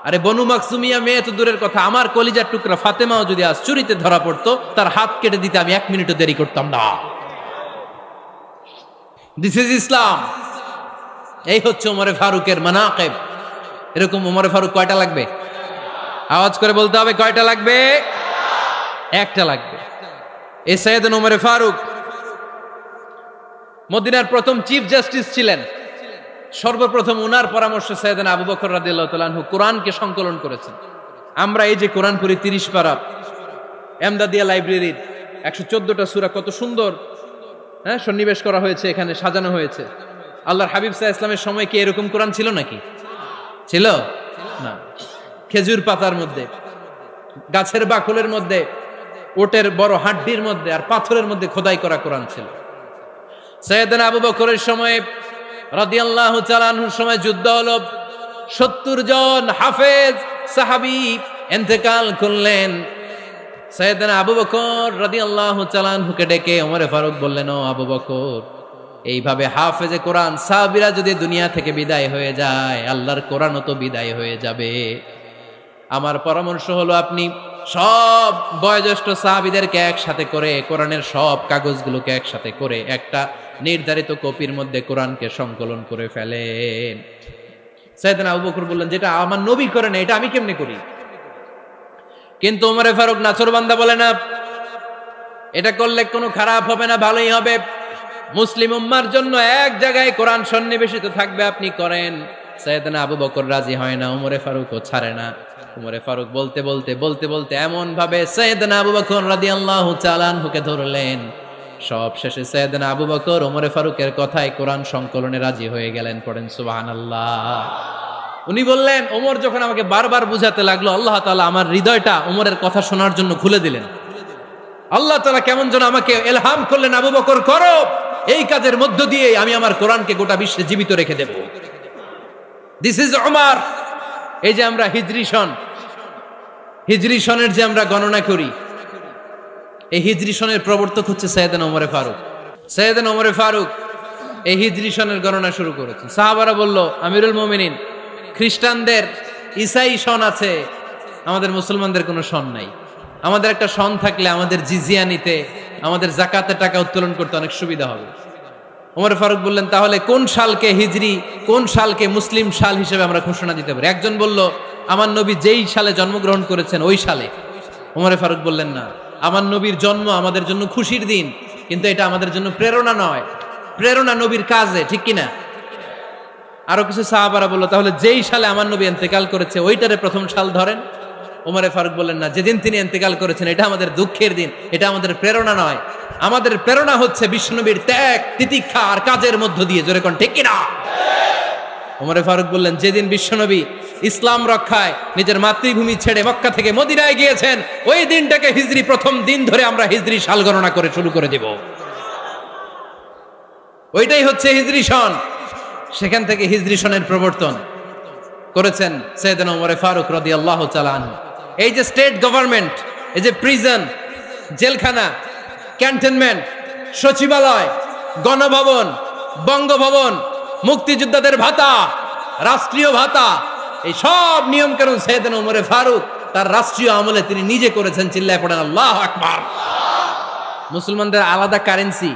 আরে বনু মাকসুমিয়া মেয়ে তো দূরের কথা, আমার কলিজার টুকরা ফাতেমাও যদি আজ চুরিতে ধরা পড়তো, তার হাত কেটে দিতে আমি 1 মিনিটও দেরি করতাম না। দিস ইজ ইসলাম। এই হচ্ছে ওমরে ফারুকের মানাকিব। এরকম ওমরে ফারুক কয়টা লাগবে? আওয়াজ করে বলতে হবে, কয়টা লাগবে? একটা লাগবে। এই সাইয়েদনা ওমরে ফারুক মদিনার প্রথম চিফ জাস্টিস ছিলেন। সর্বপ্রথম ওনার পরামর্শে সাইয়েদনা আবু বকর রাদিয়াল্লাহু তাআলা আনহু কোরআনকে সংকলন করেছেন। আমরা এই যে কোরআন পড়ি 30 পারা, এমদাদিয়া লাইব্রেরির 114টা সূরা, কত সুন্দর সন্নিবেশ করা হয়েছে, এখানে সাজানো হয়েছে। আল্লাহর হাবিব সাল্লাল্লাহু আলাইহি ওয়াসাল্লামের সময় কি এরকম কোরআন ছিল নাকি? ছিল না। খেজুর পাতার মধ্যে, গাছের বাকলের মধ্যে, ওটের বড় হাড্ডির মধ্যে আর পাথরের মধ্যে খোদাই করা কোরআন ছিল। সাইয়েদনা আবু বকরের সময় রাদিয়াল্লাহু তাআলা আনহুর সময় যুদ্ধ হলো, 70 জন হাফেজ সাহাবী ইন্তেকাল করলেন। সাইয়েদনা আবু বকর রাদিয়াল্লাহু তাআলা আনহুকে ডেকে ওমরে ফারুক বললেন, ও আবু বকর, এইভাবে হাফেজে কোরআন সাহাবীরা যদি দুনিয়া থেকে বিদায় হয়ে যায়, আল্লাহর কোরআনও তো বিদায় হয়ে যাবে। আমার পরামর্শ হলো, আপনি সব বয়োজ্যেষ্ঠ সাহাবীদেরকে একসাথে করে কোরআনের সব কাগজগুলোকে একসাথে করে একটা নির্ধারিত কপির মধ্যে কোরআনকে সংকলন করে ফেলেন। সাইয়েদনা আবু বকর বললেন, যেটা আমার নবী করে না, এটা আমি কেমনে করি? কিন্তু ওমরে ফারুক নাছরবান্দা বলে না, এটা করলে কোনো খারাপ হবে না, ভালোই হবে। মুসলিম উম্মার জন্য এক জায়গায় কোরআন সন্নিবেশিত থাকবে, আপনি করেন। সাইয়েদনা আবু বকর রাজি হয় না, ওমরে ফারুকও ছাড়ে না। ওমরে ফারুক বলতে বলতে বলতে বলতে এমন ভাবে সাইয়েদনা আবু বকর রাদিয়াল্লাহু তাআলা আনহুকে ধরলেন, সব শেষে সাইয়েদনা আবু বকর ওমরে ফারুকের কথায় কোরআন সংকলনে রাজি হয়ে গেলেন। পড়েন সুবহানাল্লাহ। উনি বললেন, ওমর যখন আমাকে বারবার বুঝাতে লাগলো, আল্লাহ তাআলা আমার হৃদয়টা ওমরের কথা শোনার জন্য খুলে দিলেন। আল্লাহ তাআলা কেমন যেন আমাকে ইলহাম করলেন, আবু বকর করো, এই কাজের মধ্য দিয়ে আমি আমার কোরআনকে গোটা বিশ্বে জীবিত রেখে দেব। This is Omar. এই যে আমরা হিজরি সনের যে আমরা গণনা করি, এই হিজরি সনের প্রবর্তক হচ্ছে সাইয়েদনা ওমরে ফারুক। সাইয়েদনা ওমরে ফারুক এই হিজরি সনের গণনা শুরু করেছেন। সাহাবারা বলল, আমিরুল মুমিনিন, খ্রিস্টানদের ঈসাই সন আছে, আমাদের মুসলমানদের কোনো সন নাই। আমাদের একটা সন থাকলে আমাদের জিজিয়া নিতে, আমাদের যাকাতের টাকা উত্তোলন করতে অনেক সুবিধা হবে। ওমর ফারুক বললেন, তাহলে কোন সালকে হিজরি, কোন সালকে মুসলিম সাল হিসেবে আমরা ঘোষণা দিতে পারি? একজন বলল, আমার নবী যেই সালে জন্মগ্রহণ করেছেন ওই সালে। ওমর ফারুক বললেন, না, আমার নবীর জন্ম আমাদের জন্য খুশির দিন, কিন্তু এটা আমাদের জন্য প্রেরণা নয়। প্রেরণা নবীর কাজে, ঠিক কিনা? আরো কিছু সাহাবারা বলল, তাহলে যেই সালে আমার নবী ইন্তেকাল করেছে ওইটারে প্রথম সাল ধরেন। ওমর ফারুক বললেন, না, যেদিন তিনি ইন্তেকাল করেছেন এটা আমাদের দুঃখের দিন, এটা আমাদের প্রেরণা নয়। আমাদের প্রেরণা হচ্ছে বিশ্বনবীর ত্যাগ, তিতিক্ষা আর কাজের মধ্য দিয়ে। জোরে কোন ঠিক কিনা? ওমর ফারুক বললেন, যেদিন বিশ্বনবী ইসলাম রক্ষায় নিজের মাতৃভূমি ছেড়ে মক্কা থেকে মদিনায় গিয়েছেন, ওই দিনটাকে হিজরি প্রথম দিন ধরে আমরা হিজরি সাল গণনা করে শুরু করে দেব। ওইটাই হচ্ছে হিজরি সন। সেখান থেকে হিজরি সনের প্রবর্তন করেছেন সাইয়েদনা ওমর ফারুক রাদিয়াল্লাহু তাআলা আনহু। এই যে স্টেট গভর্নমেন্ট, এই যে প্রিজন, জেলখানা, ক্যান্টনমেন্ট, সচিবালয়, গণভবন, বঙ্গভবন, মুক্তিযোদ্ধাদের ভাতা, রাষ্ট্রীয় ভাতা, এই সব নিয়ম কানুন সাইয়েদনা ওমর ফারুক তার রাষ্ট্রীয় আমলে তিনি নিজে করেছেন। চিল্লায় পড়েন আল্লাহু আকবার। মুসলমানদের আলাদা কারেন্সি,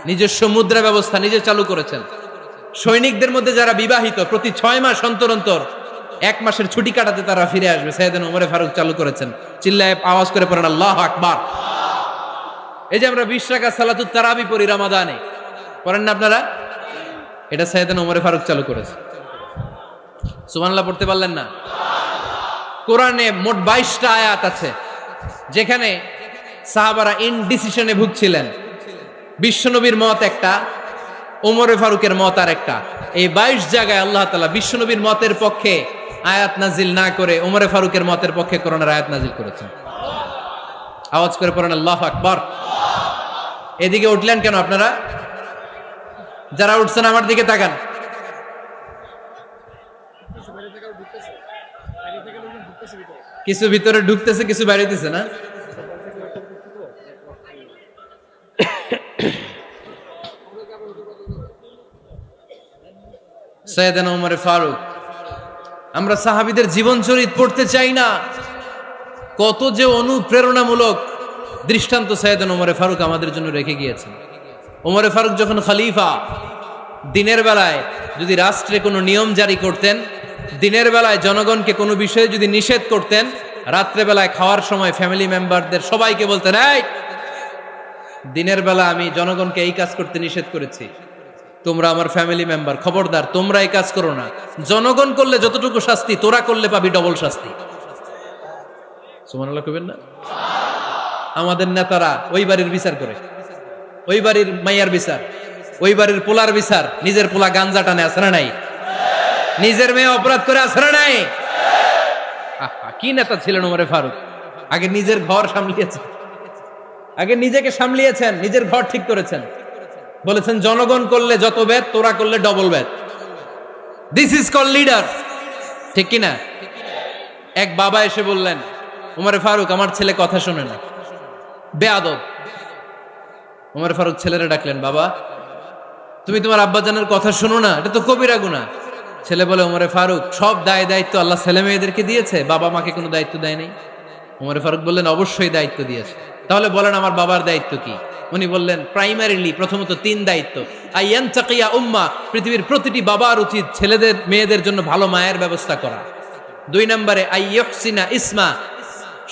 নিজস্ব মুদ্রা ব্যবস্থা নিজে চালু করেছেন। সৈনিকদের মধ্যে যারা বিবাহিত, প্রতি 6 মাস অন্তর অন্তর 1 মাসের ছুটি কাটাতে তারা ফিরে আসবে, সাইয়েদনা ওমর ফারুক চালু করেছেন। চিল্লায় আওয়াজ করে পড়েন আল্লাহু আকবার। এই যে আমরা 20 রাকাত সালাতুত তারাবি পড়ি রমাদানে, পড়েন না আপনারা? এটা সাইয়েদনা ওমর ফারুক চালু করেছে। সুবহানাল্লাহ পড়তে পারলেন না? কোরআনে মোট 22টা আয়াত আছে যেখানে সাহাবারা ইনডিসিশনে ভুগছিলেন। বিশ্বনবীর মত একটা, ওমর ফারুকের মত আর একটা। এই 22 জায়গায় আল্লাহ তাআলা বিশ্বনবীর মতের পক্ষে আয়াত নাজিল না করে ওমরে ফারুকের মতের পক্ষে করোনার আয়াত নাজিল করেছেন। আওয়াজ করে পড়েন আল্লাহু আকবার। এদিকে উঠলেন কেন আপনারা? যারা উঠছেন আমার দিকে তাকান। কিছু ভিতরে ঢুকতেছে, কিছু বাইরেতেছে না? সাইয়েদনা ওমর ফারুক, আমরা সাহাবীদের জীবন চরিত পড়তে চাই না, কত যে অনুপ্রেরণামূলক দৃষ্টান্ত সাইয়েদনা ওমর ফারুক আমাদের জন্য রেখে গিয়েছেন। ওমর ফারুক যখন খলিফা, দিনের বেলায় যদি রাষ্ট্রে কোনো নিয়ম জারি করতেন, দিনের বেলায় জনগণকে কোনো বিষয়ে যদি নিষেধ করতেন, রাত্রে বেলায় খাওয়ার সময় ফ্যামিলি মেম্বারদের সবাইকে বলতেন, এই দিনের বেলা আমি জনগণকে এই কাজ করতে নিষেধ করেছি, তোমরা আমার ফ্যামিলি মেম্বার, খবরদার তোমরা এই কাজ করো না। জনগণ করলে যতটুকু শাস্তি, তোরা করলে পাবি ডবল শাস্তি। সুবহানাল্লাহ কইবেন না? আমাদের নেতারা ওই বাড়ির বিচার করে, ওই বাড়ির মাইয়ার বিচার, ওই বাড়ির পোলার বিচার, নিজের পোলা গাঞ্জা টানে আছে না নাই? নিজের মেয়ে অপরাধ করে আছে না নাই? কি নেতা ছিলেন ওমর ফারুক! আগে নিজের ঘর সামলিয়েছেন, আগে নিজেকে সামলিয়েছেন, নিজের ঘর ঠিক করেছেন। বলেছেন জনগণ করলে যত বেদ, তোরা করলে double Veda. This is call leader, ঠিক কিনা? এক বাবা এসে বললেন, ওমর ফারুক আমার ছেলে কথা শোনে না, বেয়াদব। ওমর ফারুক ছেলেরা ডাকলেন, বাবা তুমি তোমার আব্বাজানের কথা শোনো না, এটা তো কবিরা গুনাহ। ছেলে বলে, ওমর ফারুক সব দায় দায়িত্ব আল্লাহ ছেলে মেয়েদেরকে দিয়েছে, বাবা মাকে কোনো দায়িত্ব দেয় নাই। ওমর ফারুক বললেন, অবশ্যই দায়িত্ব দিয়েছে। তাহলে বলেন আমার বাবার দায়িত্ব কি? উনি বললেন, প্রাইমারিলি প্রথমত 3 দায়িত্ব। আইয়ান চাকিয়া উম্মা, পৃথিবীর প্রতিটি বাবার উচিত ছেলেদের মেয়েদের জন্য ভালো মায়ের ব্যবস্থা করা। 2 নম্বরে আইয়ুহসিনা ইসমা,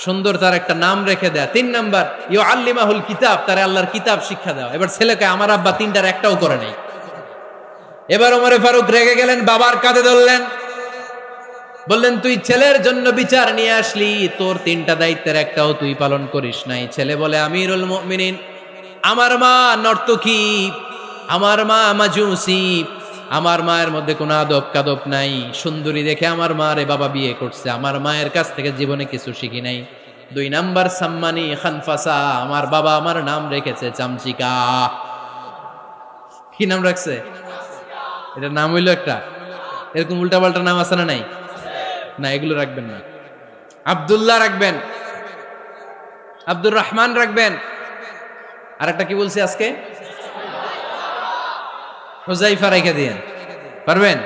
সুন্দর তার একটা নাম রেখে দেয়া। 3 নাম্বার ইউআল্লিমাহুল কিতাব, তার আল্লাহর কিতাব শিক্ষা দেওয়া। এবার ছেলেকে আমার আব্বা 3টার একটাও করে নাই। এবার ওমর ফারুক রেগে গেলেন, বাবার কাঁধে ধরলেন, বললেন তুই ছেলের জন্য বিচার নিয়ে আসলি, তোর 3টা দায়িত্বের একটাও তুই পালন করিস নাই। ছেলে বলে, আমিরুল মুমিনিন আমার মা নর্তকী, আমার মা মাজুসি, আমার মায়ের মধ্যে কোনো আদব কাদব নাই, সুন্দরী দেখে আমার মা রে বাবা বিয়ে করছে, আমার মায়ের কাছ থেকে জীবনে কিছু শিখি নাই। 2 নাম্বার সাম্মানি খানফাসা, আমার বাবা আমার নাম রেখেছে চামচিকা। কি নাম রাখছে? এটা নাম হইলো একটা, এরকম উল্টাপাল্টা নাম আছে না নাই? না, এগুলো রাখবেন না। আব্দুল্লাহ রাখবেন, আব্দুর রহমান রাখবেন, আর একটা কি বলছি আজকে? হুযায়ফা রেখে দিয়েন, পারবেন?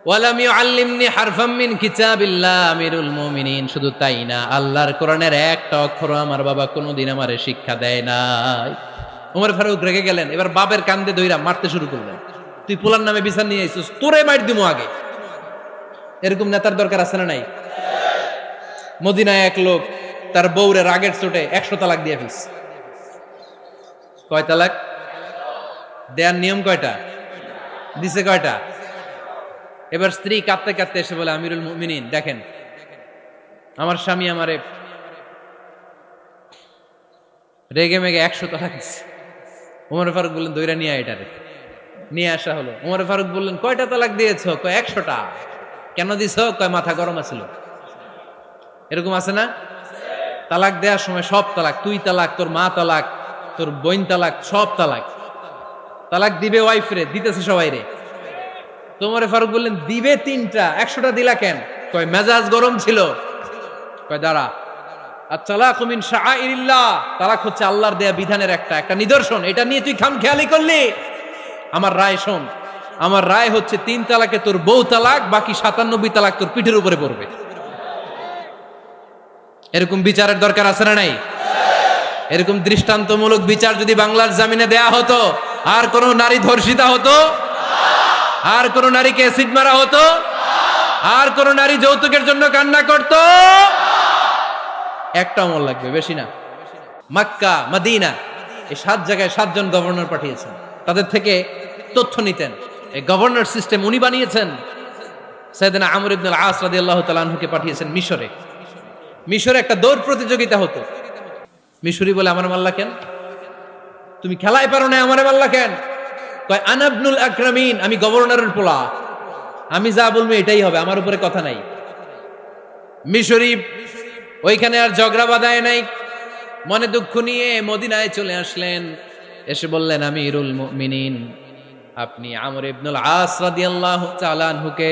ওয়ালাম ইউআল্লিমনি হারফাম মিন কিতাবিল্লাহ, আমিরুল মুমিনিন শুধু তাই না, আল্লাহর কোরআনের একটা অক্ষর আমার বাবা কোনোদিন আমারে শিক্ষা দেয় নাই। ওমর ফারুক রেগে গেলেন, এবার বাবার কান্দে ধইরা মারতে শুরু করলেন। তুই পোলার নামে বিচার নিয়ে আইছিস, তোরে মার দিমু আগে। এরকম নেতার দরকার আছে না নাই? মদিনায় এক লোক তার বউরে রাগের চোটে 100 তালাক দিয়ে ফেলছে। কয় তালাক দেয়ার নিয়ম কয়টা? দিছে কয়টা? এবার স্ত্রী কাঁদতে কাঁদতে এসে বলে, আমিরুল মুমিনিন দেখেন, আমার স্বামী আমারে রেগে মেগে 100 তালাক দিচ্ছে। ওমর ফারুক বললেন, দইরা নিয়ে আয় এটারে। নিয়ে আসা হলো। ওমর ফারুক বললেন, কয়টা তালাক দিয়েছো? কয় 100টা। কেন দিছো? কয় মাথা গরম আছিল। এরকম আছে না? তালাক দেওয়ার সময় সব তালাক, তুই তালাক, তোর মা তালাক, তোর বোন তালাক, সব তালাক। তালাক দিবে ওয়াইফ রে, দিতেছে সবাই রে। ওমর ফারুক বললেন, দিবে 3টা, 100টা দিলা কেন? কয় মেজাজ গরম ছিল। কয় দাঁড়া, আত-তালাকু মিন শাআইরিল্লাহ, তালাক হচ্ছে আল্লাহর দেয়া বিধানের একটা নিদর্শন, এটা নিয়ে তুই খামখেয়ালি করলি। আমার রায় শোন, আমার রায় হচ্ছে 3 তালাকে তোর বউ তালাক, বাকি 97 তালাক তোর পিঠের উপরে পড়বে। এরকম বিচারের দরকার আছে না নাই? এরকম দৃষ্টান্তমূলক বিচার যদি বাংলার জমিনে দেয়া হতো, আর কোন নারী ধর্ষিতা হতো, আর কোন নারীকে অ্যাসিড মারা হতো, আর কোন নারী যৌতুকের জন্য কান্না করত, একটা আমল লাগবে, বেশি না। মক্কা, মদিনা, এই 7 জায়গায় 7 জন গভর্নর পাঠিয়েছেন, তাদের থেকে তথ্য নিতেন। এই গভর্নর সিস্টেম উনি বানিয়েছেন। সাইয়েদনা আমর ইবনে আল আস রাদিয়াল্লাহু তাআলা আনহুকে পাঠিয়েছেন মিশরে। মিশরে একটা দৌড় প্রতিযোগিতা হতো। মিশরি বলে, আমার মাল্লা কেন? তুমি খেলায় পারো না, আমারে মাল্লা কেন? কয় আনা ইবনুল আকরামিন, আমি গভর্নরের পোলা। আমি যা বলবো এটাই হবে, আমার উপরে কথা নাই। মিশরি ওইখানে আর ঝগড়া বাঁধায় নাই, মনে দুঃখ নিয়ে মদিনায় চলে আসলেন। এসে বললেন, আমিরুল মুমিনিন, আপনি আমর ইবনুল আস রাদিয়াল্লাহু তাআলা আনহুকে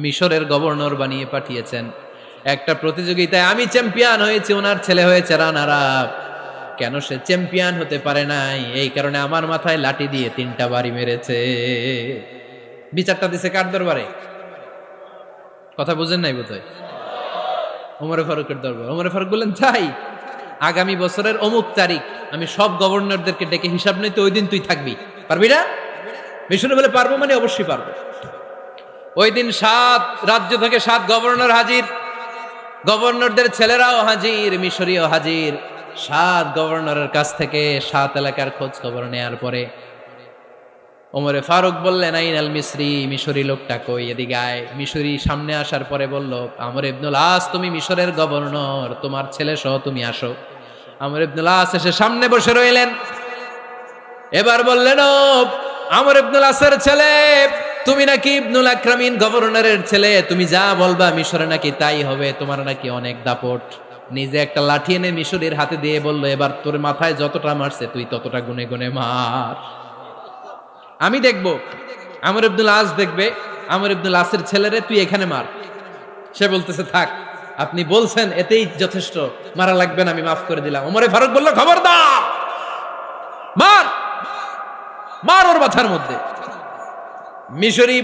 মিশরের গভর্নর বানিয়ে পাঠিয়েছেন। একটা প্রতিযোগিতায় আমি চ্যাম্পিয়ন হয়েছি, ওনার ছেলে হয়েছে রানার আপ। কেন সে চ্যাম্পিয়ন হতে পারে নাই? এই কারণে আমার মাথায় লাঠি দিয়ে 3টা বাড়ি মেরেছে। বিচারটা দিছে কার দরবারে? কথা বুঝেন নাই বোধহয়? ওমরে ফারুকের দরবার। ওমরে ফারুক বললেন, তাই আগামী বছরের অমুক তারিখ আমি সব গভর্নরদেরকে ডেকে হিসাব নিতে, ওই দিন তুই থাকবি, পারবি না? মিশনে বলে পারবো, মানে অবশ্যই পারবো। ওই দিন 7 রাজ্য থেকে 7 গভর্নর হাজির, গভর্নরদের ছেলেরাও হাজির, মিশরীয় হাজির। 7 গভর্নরের কাছ থেকে 7 এলাকার খোঁজ খবর নেয়ার পরে ওমরে ফারুক বললেন, আইনাল মিসরি, মিশরি লোকটা কই, এদিকে আয়। মিশরি সামনে আসার পরে বলল, আমর ইবনুল আস, তুমি মিশরের গভর্নর, তোমার ছেলে সহ তুমি আসো। আমর ইবনুল আস এসে সামনে বসে রইলেন। এবার বললেন, ও আমর ইবনুল আসের ছেলে, তুমি নাকি ইবনুল আকরামিন গভর্নরের ছেলে, তুমি যা বলবা মিশরে নাকি তাই হবে, তোমার নাকি অনেক দাপট। নিজে একটা লাঠি এনে মিশরীর হাতে দিয়ে বলল, এবার তোর মাথায় যতটা মারছে তুই ততটা গুনে গুনে মার, আমি দেখবো। আমর ইবনুল আস দেখবে, আমর ইবনুল আসের ছেলেরে তুই এখানে মার। সে বলতেছে, থাক, আপনি বলছেন এতেই যথেষ্ট, মারা লাগবে না, আমি মাফ করে দিলাম। ওমরে ফারুক বলল, খবরদার, মার, মার ওর মাথার মধ্যে। মিশরি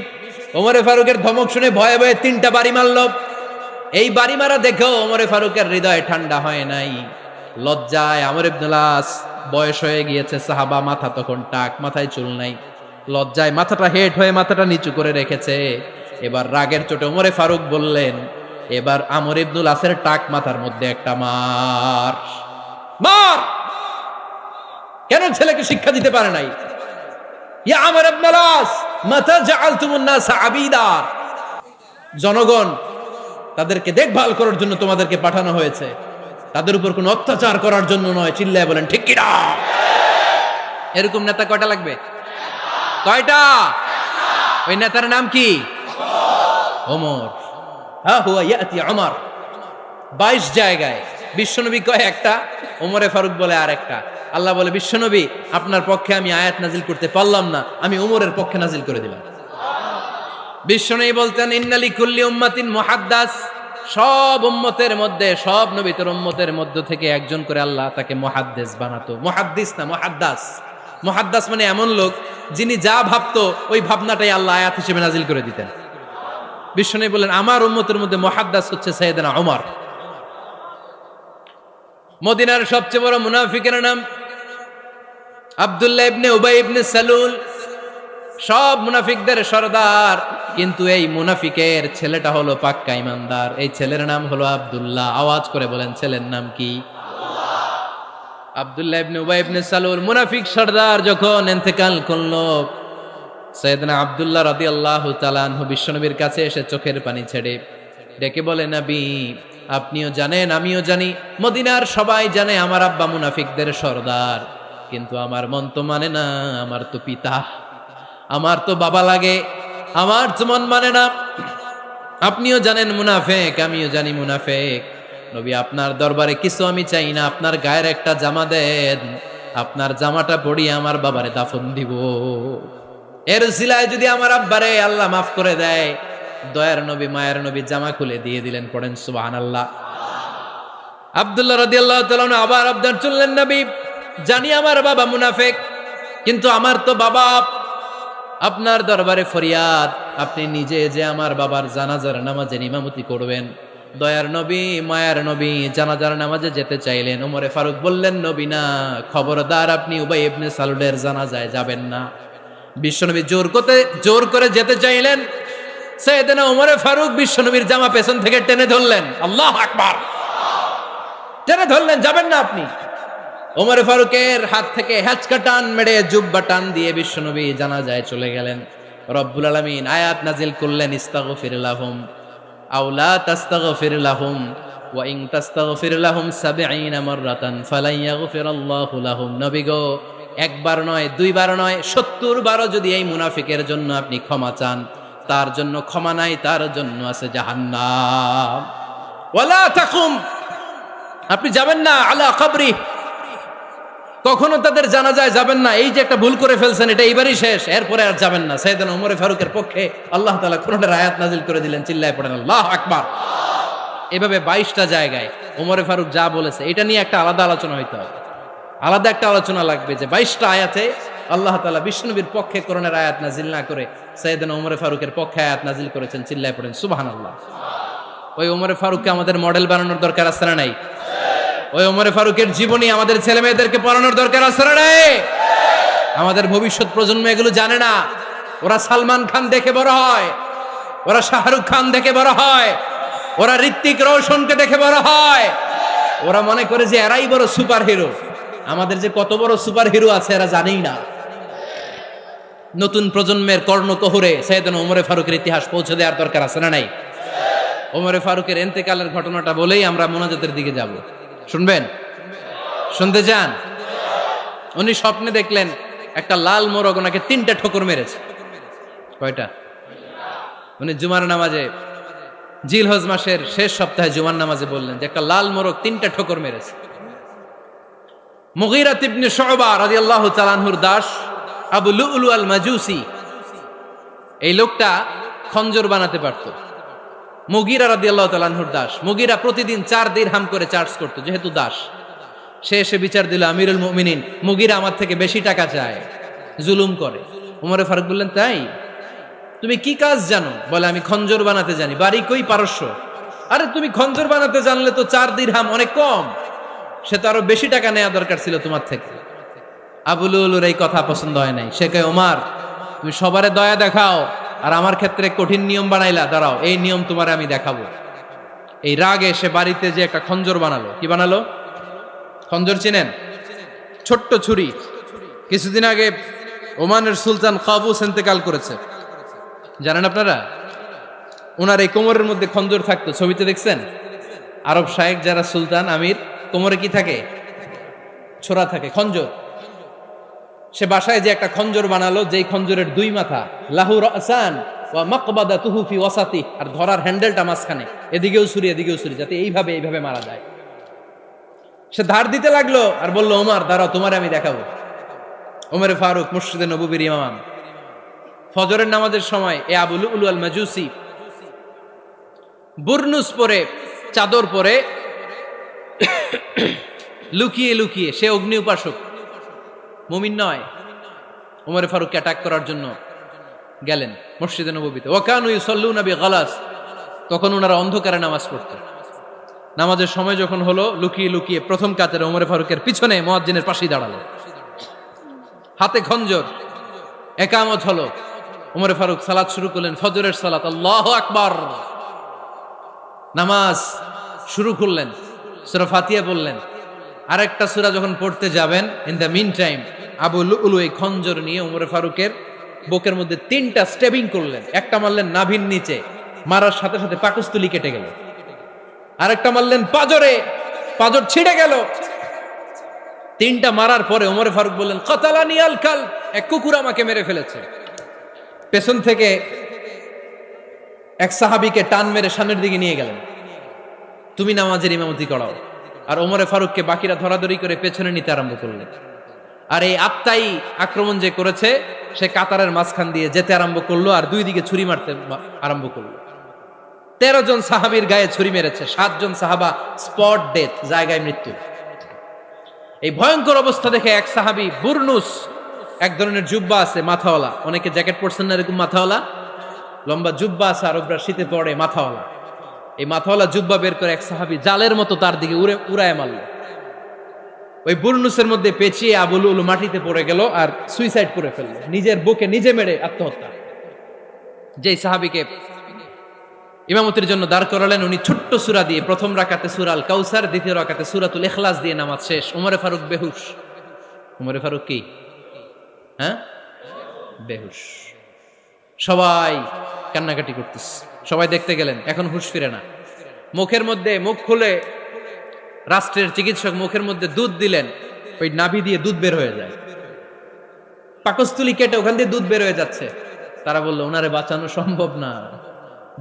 ওমরে ফারুকের ধমক শুনে ভয়ে ভয়ে 3টা বাড়ি মারল। এই বাড়ি মারা দেখেও ওমরে ফারুকের হৃদয় ঠান্ডা হয় নাই। লজ্জায় আমর ইবনুল আস, বয়স হয়ে গিয়েছে সাহাবা, মাথা তখন টাক, মাথায় চুল নাই, লজ্জায় মাথাটা হেট হয়ে মাথাটা নিচু করে রেখেছে। এবার রাগের চোটে ওমরে ফারুক বললেন, এবার আমর ইবনুল আসের টাক মাথার মধ্যে একটা মার, মার। কেন ছেলেকে শিক্ষা দিতে পারে নাই? ইয়া আমর ইবনুল আস, মাতা জাআলতুমুন নাস আবিদা, জনগণ তাদেরকে দেখভাল করার জন্য তোমাদেরকে পাঠানো হয়েছে, তাদের উপর কোনো অত্যাচার করার জন্য নয়। চিল্লায় বলেন ঠিক কি না? এরকম নেতা কয়টা লাগবে? কয়টা? ওই নেতার নাম কি? ওমর। হা হুয়া ইয়াতি ওমর। 22 জায়গায় বিশ্বনবী কয় একটা, ওমরে ফারুক বলে আর একটা। আল্লাহ বলে, বিশ্বনবী আপনার পক্ষে আমি আয়াত নাজিল করতে পারলাম না, আমি ওমরের পক্ষে নাজিল করে দিলাম। বিশ্বনবী বলতেন, ইন্নালি কুল্লি উম্মাতিন মুহাদ্দাস, সব উম্মতের মধ্যে, সব নবীর উম্মতের মধ্য থেকে একজন করে আল্লাহ তাকে মুহাদ্দিস বানাতো। মুহাদ্দিস না, মুহাদ্দাস। মুহাদ্দাস মানে এমন লোক যিনি যা ভাবতো ওই ভাবনাটাই আল্লাহ আয়াত হিসেবে নাজিল করে দিতেন। বিশ্বনবী বলেন, আমার উম্মতের মধ্যে মুহাদ্দাস হচ্ছে সাইয়েদনা ওমর। মদিনার সবচেয়ে বড় মুনাফিকের নাম আব্দুল্লাহ ইবনে উবাই ইবনে সালুল, সব মুনাফিকদের সরদার। কিন্তু এই মুনাফিকের ছেলেটা হলো পাক্কা ইমানদার। এই ছেলের নাম হলো আব্দুল্লাহ। আওয়াজ করে বলেন, ছেলের নাম কি? আব্দুল্লাহ ইবনে উবাই ইবনে সালুল, মুনাফিক সরদার যখন ইন্তেকাল করলো, সাইয়েদনা আব্দুল্লাহ রাদিয়াল্লাহু তাআলা আনহু বিশ্বনবীর কাছে এসে চোখের পানি ছেড়ে ডেকে বলে, নবী আপনিও জানেন, আমিও জানি, মদিনার সবাই জানে আমার আব্বা মুনাফিকদের সরদার, কিন্তু আমার মন তো মানে না, আমার তো পিতা, আমার তো বাবা লাগে, আমার তো মন মানে না। আপনিও জানেন মুনাফিক, আমিও জানি মুনাফিক। নবী আপনার দরবারে কিছু আমি চাই না, আপনার গায়ের একটা জামা দেন, আপনার জামাটা পরিয়ে আমার বাবারে দাফন দিব। এর উসিলায় যদি আমার আব্বারে আল্লাহ মাফ করে দেয়, দয়ার নবী মায়ের নবী জামা খুলে দিয়ে দিলেন। পড়েন সুবহানাল্লাহ। আব্দুল্লাহ রাদিয়াল্লাহু তাআলা আবার আবদার চললেন, নবী জানি আমার বাবা মুনাফিক, কিন্তু আমার তো বাবা, আপনার দরবারে ফরিয়াদ, আপনি নিজে যে আমার বাবার জানাজার নামাজে ইমামতি করবেন। দয়ার নবী মায়ার নবী জানাজার নামাজে যেতে চাইলেন। ওমরে ফারুক বললেন, নবী না, খবরদার আপনি উবাই ইবনে সালুলের জানাজায় যাবেন না। বিশ্বনবী জোর করে যেতে চাইলেন। সাইয়েদনা ওমরে ফারুক বিশ্বনবীর জামা পেছন থেকে টেনে ধরলেন। আল্লাহু আকবার। টেনে ধরলেন, যাবেন না আপনি। ওমরে ফারুকের হাত থেকে হ্যাচকা টান মেরে জুব্বা টান দিয়ে বিশ্বনবী জানাজায় চলে গেলেন। রব্বুল আলামিন আয়াত নাজিল করলেন, ইস্তাগফির লাহুম আও লা তাস্তাগফির লাহুম ওয়া ইন তাস্তাগফির লাহুম 70 মাররাতান ফালান ইয়াগফিরাল্লাহু লাহুম। নবী গো, একবার নয়, দুইবার নয়, 70 বারও যদি এই মুনাফিকের জন্য আপনি ক্ষমা চান, তার জন্য ক্ষমা নাই, তার জন্য আছে জাহান্নাম। ওয়ালা তাকুম, আপনি যাবেন না আলা কবরি, কখনো তাদের জানাজায় যাবেন না। এই যে একটা ভুল করে ফেলছেন, এটা এইবারই শেষ, এরপরে আর যাবেন না। সাইয়েদনা ওমর ফারুকের পক্ষে আল্লাহ তাআলা কোরআনের আয়াত নাজিল করে দিলেন, চিল্লায় পড়েন আল্লাহু আকবার। এভাবে 22টা জায়গায় ওমর ফারুক যা বলেছে এটা নিয়ে একটা আলাদা আলোচনা হইতে হবে, আলাদা একটা আলোচনা লাগবে যে 22টা আয়াতে আল্লাহ তাআলা বিশ্বনবীর পক্ষে কোরআনের আয়াত নাজিল না করে সাইয়েদনা ওমর ফারুকের পক্ষে আয়াত নাজিল করেছেন, চিল্লায় পড়েন সুবহানাল্লাহ। ওই ওমর ফারুককে আমাদের মডেল বানানোর দরকার আছে না নাই? ওই ওমর ফারুকের জীবনী আমাদের ছেলে মেয়েদেরকে পড়ানোর দরকার আছে না নাই? আমাদের ভবিষ্যৎ প্রজন্ম এগুলো জানে না। ওরা সালমান খান দেখে বড় হয়, ওরা শাহরুখ খান দেখে বড় হয়, ওরা ঋত্বিক রোশনকে দেখে বড় হয়, ওরা মনে করে যে এরাই বড় সুপার হিরো। আমাদের যে কত বড় সুপার হিরো আছে এরা জানেই না। নতুন প্রজন্মের কর্ণকহুরে সাইয়েদনা ওমর ফারুকের ইতিহাস পৌঁছে দেওয়ার দরকার আছে না নাই? ওমর ফারুকের ইন্তেকালের ঘটনাটা বলেই আমরা মোনাজাতের দিকে যাব। শুনবেন? শুনতে চান? উনি স্বপ্নে দেখলেন একটা লাল মোরগ ওনাকে 3টা ঠোকর মেরেছে। কয়টা? উনি জুমার নামাজে, জিলহজ মাসের শেষ সপ্তাহে জুমার নামাজে বললেন যে একটা লাল মোরগ 3টা ঠোকর মেরেছে। মুগীরা ইবনে শুবা রাদিয়াল্লাহু তাআলা আনহুর দাস আবু লুলু আল মাজুসি, এই লোকটা খঞ্জর বানাতে পারত। মুগীরা রাদিয়াল্লাহু তাআলা আনহুর দাস। মুগীরা প্রতিদিন 4 দিরহাম করে চার্জ করত, যেহেতু দাস। সে এসে বিচার দিল, আমিরুল মুমিনিন, মুগীরা আমার থেকে বেশি টাকা চায়, জুলুম করে। ওমর ফারুক বললেন, তাই? তুমি কি কাজ জানো? বলে, আমি খঞ্জর বানাতে জানি। বাড়ি কই? পারস্য। আরে তুমি খঞ্জর বানাতে জানলে তো 4 দিরহাম অনেক কম, সে তো আরো বেশি টাকা নেওয়া দরকার ছিল তোমার থেকে। আবু লুলুর এই কথা পছন্দ হয় নাই। সে কয়, ওমর তুমি সবারে দয়া দেখাও আর আমার ক্ষেত্রে কঠিন নিয়ম বানাইলা, দাঁড়াও এই নিয়ম তোমারে আমি দেখাবো। এই রাগে সে বাড়িতে যে একটা খঞ্জর বানালো। কি বানালো? খঞ্জর চিনেন? ছোট্ট ছুরি। কিছুদিন আগে ওমানের সুলতান কাবুস ইন্তেকাল করেছে, জানেন আপনারা? ওনার এই কোমরের মধ্যে খঞ্জর থাকতো, ছবিতে দেখছেন? আরব শায়েখ যারা সুলতান আমির, কোমরে কি থাকে? ছোরা থাকে, খঞ্জর। সে বাসায় যে একটা খঞ্জর বানালো, যেই খঞ্জরের 2 মাথা, লাহু রাসান ওয়া মাকবাদাতুহু ফি ওয়াসাতি, আর ধরার হ্যান্ডেলটা মাঝখানে, এদিকেও ছুরি এদিকেও ছুরি, যাতে এইভাবে এইভাবে মারা যায়। সে ধার দিতে লাগলো আর বলল, ওমর দাঁড়াও তোমারে আমি দেখাবো। ওমর ফারুক মসজিদে নববীর ইমাম, ফজরের নামাজের সময় এ আবু লুলু আল মাজুসি বুরনুস পরে, চাদর পরে, লুকিয়ে লুকিয়ে, সে অগ্নি উপাসক, মুমিন নয়। ওমর ফারুককে অ্যাটাক করার জন্য গেলেন মসজিদে নববীতে। ওয়াকানু ইউসাল্লুনা বিগালাস, তখন ওনারা অন্ধকারে নামাজ পড়তেন। নামাজের সময় যখন হলো, লুকিয়ে লুকিয়ে প্রথম কাতারে ওমর ফারুকের পিছনে মুয়াজ্জিনের পাশেই দাঁড়ালো, হাতে খঞ্জর। একামত হলো, ওমর ফারুক সালাত শুরু করলেন, ফজরের সালাত, আল্লাহু আকবার। নামাজ শুরু করলেন, সূরা ফাতিহা বললেন। আরেকটা সূরা যখন পড়তে যাবেন, in the mean time Abu Lulu এই খঞ্জর নিয়ে ওমর ফারুকের বুকের মধ্যে 3টা স্টেবিং করলেন। একটা মারলেন নাভির নিচে, মারার সাথে সাথে পাকস্থলী কেটে গেল। আরেকটা মারলেন পাজরে, পাজর ছিঁড়ে গেল। 3টা মারার পরে ওমর ফারুক বললেন, কাতালানি আল কাল, এক কুকুর আমাকে মেরে ফেলেছে। পেছন থেকে এক সাহাবীকে টান মেরে সামনের দিকে নিয়ে গেলেন, তুমি নামাজের ইমামতি করাও। আর ওমর ফারুককে বাকিরা ধরাধরি করে পেছনে নিতে আরম্ভ করলেন। আর এই আত্মাই আক্রমণ যে করেছে, সে কাতারের মাঝখান দিয়ে যেতে আরম্ভ করলো আর 2 দিকে ছুরি মারতে আরম্ভ করলো। 13 জন সাহাবীর গায়ে ছুরি মেরেছে, 7 জন সাহাবা স্পট ডেথ, জায়গায় মৃত্যু। এই ভয়ঙ্কর অবস্থা দেখে এক সাহাবী বুরনুস, এক ধরনের জুব্বা আছে মাথাওয়ালা, অনেকে জ্যাকেট পরছেন না এরকম মাথাওয়ালা, লম্বা জুব্বা আছে, আরবরা শীতে পরে মাথাওয়ালা, এই মাথাওয়ালা জুব্বা বের করে এক সাহাবী জালের মতো তার দিকে উড়ায় মারল। ওই বুরনুসের মধ্যে পেঁচিয়ে আবু লুলু মাটিতে পড়ে গেল আর সুইসাইড করে ফেলল, নিজের বুকে নিজে মেরে আত্মহত্যা। যেই সাহাবীকে ইমামতির জন্য দাঁড় করালেন, উনি ছোট্ট সূরা দিয়ে, প্রথম রাকাতে সূরা আল কাউসার, দ্বিতীয় রাকাতে সূরাতুল ইখলাস দিয়ে নামাজ শেষ। ওমর ফারুক বেহুশ। ওমর ফারুক কি? হ্যাঁ, বেহুশ। সবাই কান্নাকাটি করতেছে, সবাই দেখতে গেলেন, এখন হুঁশ ফিরে না। মুখের মধ্যে, মুখ খুলে রাষ্ট্রের চিকিৎসক মুখের মধ্যে দুধ দিলেন, ওই নাভি দিয়ে দুধ বের হয়ে যায়। পাকস্থলী কেটে ওখান দিয়ে দুধ বের হয়ে যাচ্ছে। তারা বললো ওনারে বাঁচানো সম্ভব না,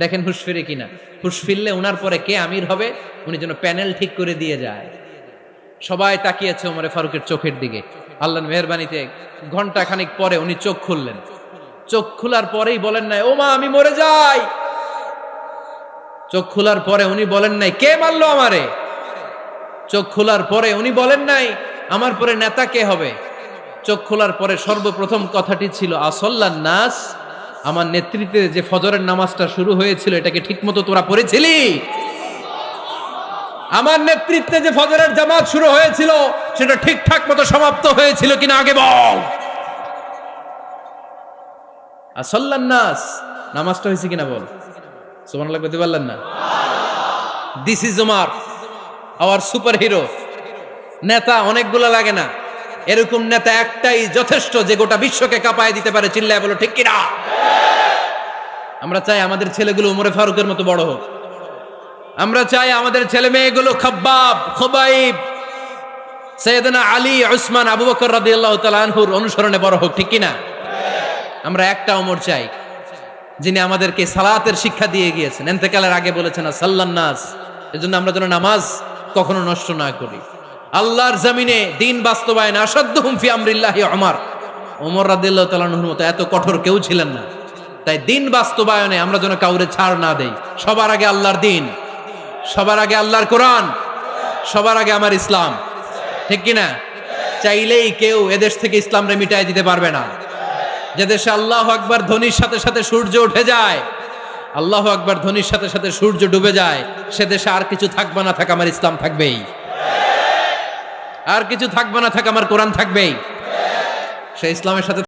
দেখেন হুঁশ ফিরে কিনা। হুঁশ ফিরলে ওনার পরে কে আমির হবে, উনি যেন প্যানেল ঠিক করে দিয়ে যায়। সবাই তাকিয়েছে ওমরে ফারুকের চোখের দিকে। আল্লাহর মেহেরবানিতে ঘন্টা খানিক পরে উনি চোখ খুললেন। চোখ খোলার পরেই বলেন নাই ও মা আমি মরে যাই। চোখ খোলার পরে উনি বলেন নাই কে মারলো আমারে। চোখ খোলার পরে উনি বলেন নাই আমার পরে নেতা কে হবে। চোখ খোলার পরে সর্বপ্রথম কথাটি ছিল আসল্লান নাস, আমার নেতৃত্বে যে ফজরের নামাজটা শুরু হয়েছিল এটাকে ঠিকমতো তোরা পড়েছিলি? আমার নেতৃত্বে যে ফজরের জামাত শুরু হয়েছিল সেটা ঠিকঠাক মতো সমাপ্ত হয়েছিল কিনা আগে বল। আসল্লান নাস, নামাজটা হয়েছে কিনা বল। সুবহানাল্লাহ বলতে পারলেন না? This is Umar, hour super hero. নেতা অনেকগুলো লাগে না, এরকম নেতা একটাই যথেষ্ট যে গোটা বিশ্বকে কাঁপায় দিতে পারে। চিল্লায় বলো ঠিক কিনা। আমরা চাই আমাদের ছেলেগুলো উমরে ফারুকের মতো বড় হোক। আমরা চাই আমাদের ছেলে মেয়েগুলো খাব্বাব, খুবাইব, সাইয়েদনা আলী, উসমান, আবু বকর রাদিয়াল্লাহু তাআলা আনহুর অনুসরণে বড় হোক, ঠিক কিনা? আমরা একটা ওমর চাই যিনি আমাদেরকে সালাতের শিক্ষা দিয়ে গিয়েছেন, ইন্তেকালের আগে বলেছেন সাল্লান নাস। এজন্য আমরা যেন নামাজ কখনো নষ্ট না করি। আল্লাহর জমিনে দিন বাস্তবায়ন আসাদ্দুহুম ফি আমরিল্লাহি ওমর রাদিয়াল্লাহু তাআলা আনহুর মতো এত কঠোর কেউ ছিলেন না। তাই দিন বাস্তবায়নে আমরা যেন কাউরে ছাড় না দেই। সবার আগে আল্লাহর দিন, সবার আগে আল্লাহর কোরআন, সবার আগে আমার ইসলাম, ঠিক কিনা? চাইলেই কেউ এদেশ থেকে ইসলামরে মিটাই দিতে পারবে না। যে দেশে আল্লাহু আকবার ধ্বনির সাথে সাথে সূর্য উঠে যায়, আল্লাহু আকবার ধ্বনির সাথে সাথে সূর্য ডুবে যায়, সে দেশে আর কিছু থাকবে না থাক আমার ইসলাম থাকবেই, আর কিছু থাকবে না থাক আমার কোরআন থাকবেই। সে ইসলামের সাথে